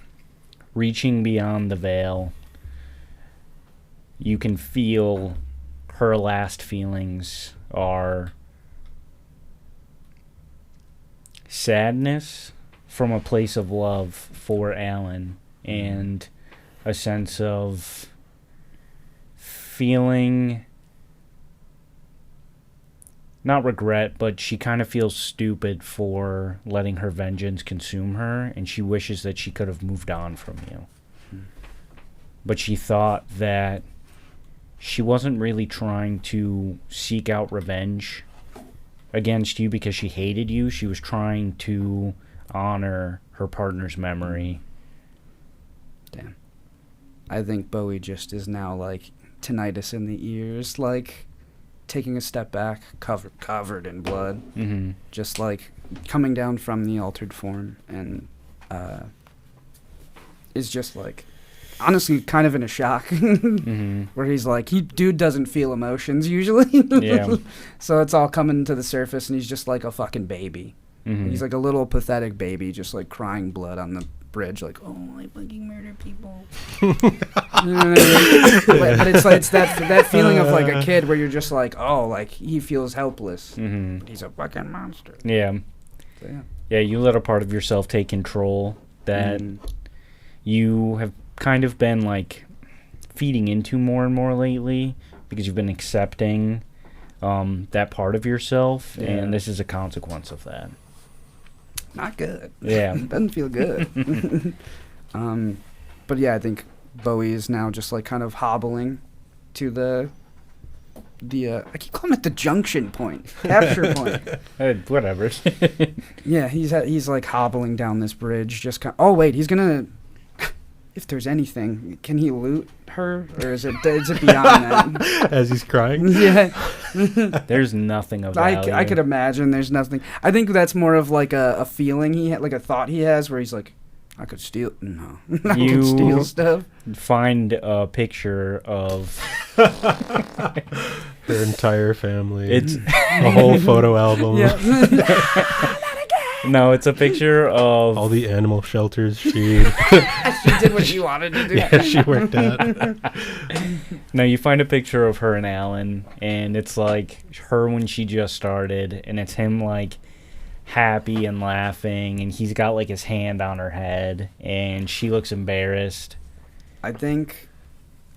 [SPEAKER 1] reaching beyond the veil, you can feel her last feelings are sadness from a place of love for Alan and a sense of feeling, not regret, but she kind of feels stupid for letting her vengeance consume her, and she wishes that she could have moved on from you. But she thought that she wasn't really trying to seek out revenge against you because she hated you. She was trying to honor her partner's memory.
[SPEAKER 2] Damn. I think Bowie just is now like tinnitus in the ears, like taking a step back, covered in blood,
[SPEAKER 1] Mm-hmm.
[SPEAKER 2] just like coming down from the altered form, and is just like honestly kind of in a shock.
[SPEAKER 1] Mm-hmm.
[SPEAKER 2] Where he's like, dude doesn't feel emotions usually.
[SPEAKER 1] Yeah.
[SPEAKER 2] So it's all coming to the surface, and he's just like a fucking baby.
[SPEAKER 1] Mm-hmm.
[SPEAKER 2] He's like a little pathetic baby, just like crying blood on the bridge, like, oh, I fucking murder people. You know what I mean? But it's like it's that feeling of like a kid where you're just like, oh, like he feels helpless.
[SPEAKER 1] Mm-hmm.
[SPEAKER 2] But he's a fucking monster.
[SPEAKER 1] Yeah.
[SPEAKER 2] So, yeah.
[SPEAKER 1] Yeah, you let a part of yourself take control that you have kind of been like feeding into more and more lately because you've been accepting that part of yourself,
[SPEAKER 2] Yeah.
[SPEAKER 1] and this is a consequence of that.
[SPEAKER 2] Not good.
[SPEAKER 1] Yeah.
[SPEAKER 2] Doesn't feel good. But yeah, I think Bowie is now just like kind of hobbling to the I keep calling it the junction point, capture point.
[SPEAKER 1] Whatever.
[SPEAKER 2] Yeah, he's like hobbling down this bridge, just kind. Oh wait, he's gonna. if there's anything, can he loot her, or is it beyond that?
[SPEAKER 4] As he's crying.
[SPEAKER 2] Yeah,
[SPEAKER 1] There's nothing of value.
[SPEAKER 2] I could imagine there's nothing. I think that's more of like a feeling he had, like a thought he has, where he's like, I could steal. No, I
[SPEAKER 1] You-
[SPEAKER 2] could steal stuff.
[SPEAKER 1] Find a picture of
[SPEAKER 4] Her entire family.
[SPEAKER 1] it's
[SPEAKER 4] a whole photo album.
[SPEAKER 2] Yeah.
[SPEAKER 1] no, it's a picture of
[SPEAKER 4] All the animal shelters she
[SPEAKER 2] She did what she wanted to do.
[SPEAKER 4] yeah, she worked at.
[SPEAKER 1] No, you find a picture of her and Alan, and it's like her when she just started, and it's him like happy and laughing, and he's got like his hand on her head, and she looks embarrassed.
[SPEAKER 2] I think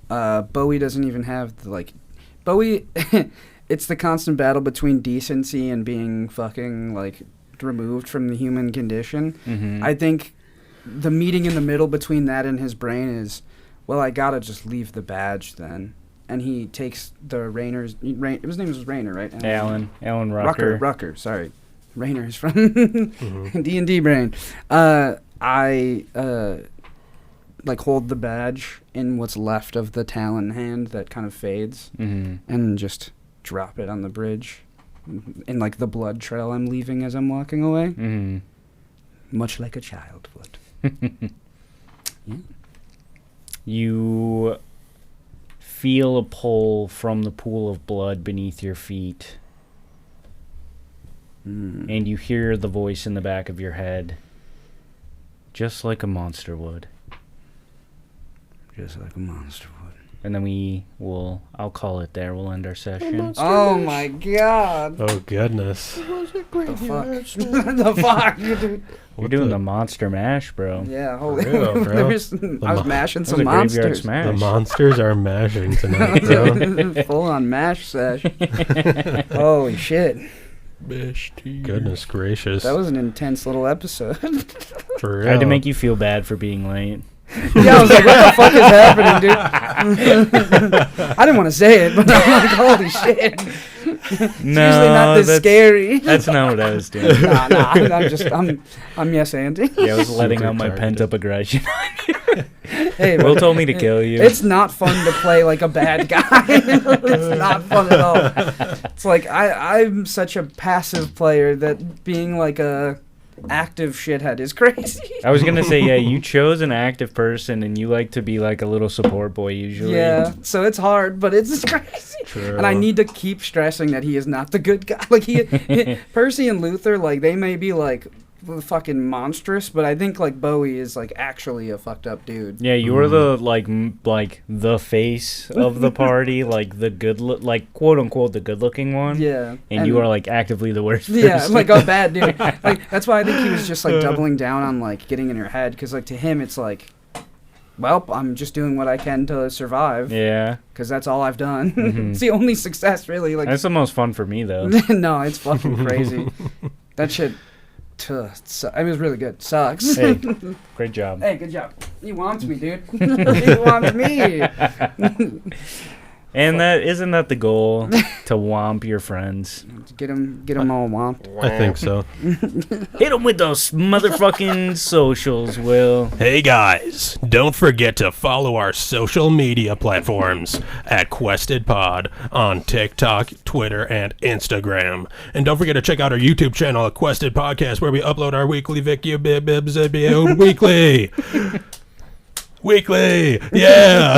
[SPEAKER 2] Bowie doesn't even have the, like, Bowie. It's the constant battle between decency and being fucking like removed from the human condition.
[SPEAKER 1] Mm-hmm.
[SPEAKER 2] I think the meeting in the middle between that and his brain is, well, I gotta just leave the badge then. And he takes the Rayner's. His name was Rayner, right?
[SPEAKER 1] Alan Rucker.
[SPEAKER 2] Rucker. Sorry, Rayner's from
[SPEAKER 4] Mhm.
[SPEAKER 2] D&D brain. I like hold the badge in what's left of the Talon hand that kind of fades,
[SPEAKER 1] Mm-hmm.
[SPEAKER 2] and just drop it on the bridge, in like the blood trail I'm leaving as I'm walking away,
[SPEAKER 1] Mm-hmm.
[SPEAKER 2] much like a child would. Yeah.
[SPEAKER 1] You feel a pull from the pool of blood beneath your feet, and you hear the voice in the back of your head, just like a monster would.
[SPEAKER 2] Just like a monster would.
[SPEAKER 1] And then I'll call it there. We'll end our session.
[SPEAKER 2] Oh my god.
[SPEAKER 4] Oh goodness.
[SPEAKER 2] The fuck? The fuck, dude.
[SPEAKER 1] We're
[SPEAKER 4] What
[SPEAKER 1] doing
[SPEAKER 4] the-
[SPEAKER 1] the monster mash, bro.
[SPEAKER 2] Yeah, holy.
[SPEAKER 4] real, bro.
[SPEAKER 2] I was mashing
[SPEAKER 1] That was
[SPEAKER 2] some
[SPEAKER 1] a graveyard
[SPEAKER 2] monsters.
[SPEAKER 1] smash.
[SPEAKER 4] The monsters are mashing tonight, bro.
[SPEAKER 2] Full on mash sesh. Holy shit.
[SPEAKER 4] Goodness gracious.
[SPEAKER 2] That was an intense little episode.
[SPEAKER 4] For real.
[SPEAKER 1] I had to make you feel bad for being late.
[SPEAKER 2] Yeah, I was like, what the fuck is happening, dude? I didn't want to say it, but I'm like, holy shit. It's usually not this scary.
[SPEAKER 1] That's not what I was doing.
[SPEAKER 2] Nah, I'm yes, Andy.
[SPEAKER 1] Yeah, I was letting
[SPEAKER 4] Super
[SPEAKER 1] out my
[SPEAKER 4] targeted.
[SPEAKER 1] pent-up aggression.
[SPEAKER 2] Hey,
[SPEAKER 1] Will
[SPEAKER 2] but
[SPEAKER 1] told me to kill you.
[SPEAKER 2] it's not fun to play like a bad guy. It's not fun at all. It's like I'm such a passive player that being like a active shithead is crazy.
[SPEAKER 1] I was gonna say, yeah, you chose an active person, and you like to be like a little support boy usually.
[SPEAKER 2] Yeah, so it's hard, but it's crazy.
[SPEAKER 4] True.
[SPEAKER 2] And I need to keep stressing that he is not the good guy. Like Percy and Luther, like they may be like fucking monstrous, but I think like Bowie is like actually a fucked up dude.
[SPEAKER 1] Yeah, you were the like the face of the party, like the like quote unquote the good looking one.
[SPEAKER 2] Yeah,
[SPEAKER 1] And you are like actively the worst.
[SPEAKER 2] yeah,
[SPEAKER 1] person.
[SPEAKER 2] like a bad dude. Like that's why I think he was just like doubling down on like getting in your head, because like to him it's like, well, I'm just doing what I can to survive,
[SPEAKER 1] Yeah,
[SPEAKER 2] because that's all I've done.
[SPEAKER 1] Mhm.
[SPEAKER 2] It's the only success really. Like
[SPEAKER 1] that's the most fun for me though.
[SPEAKER 2] no, it's fucking crazy. That shit. It was really good. Sucks.
[SPEAKER 1] Hey, great job.
[SPEAKER 2] Hey, good job. He wants me, dude. He wants me.
[SPEAKER 1] And isn't that the goal, to womp your friends?
[SPEAKER 2] Get him all womped.
[SPEAKER 4] I think so.
[SPEAKER 1] Hit them with those motherfucking socials, Will.
[SPEAKER 5] Hey guys, don't forget to follow our social media platforms at Quested Pod on TikTok, Twitter, and Instagram. And don't forget to check out our YouTube channel at Quested Podcast, where we upload our weekly weekly. Weekly, yeah.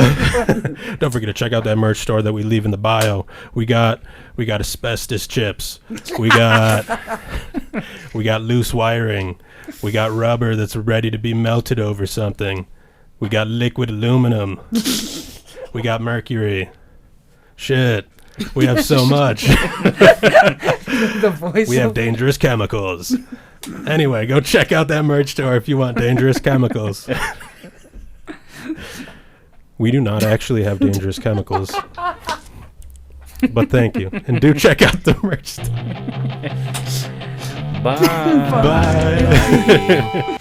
[SPEAKER 5] Don't forget to check out that merch store that we leave in the bio. We got asbestos chips. We got loose wiring. We got rubber that's ready to be melted over something. We got liquid aluminum. We got mercury. Shit. We have so much.
[SPEAKER 2] The voice.
[SPEAKER 5] We have dangerous chemicals. Anyway, go check out that merch store if you want dangerous chemicals.
[SPEAKER 4] We do not actually have dangerous chemicals. But thank you. And do check out the merch store.
[SPEAKER 1] Bye.
[SPEAKER 5] Bye.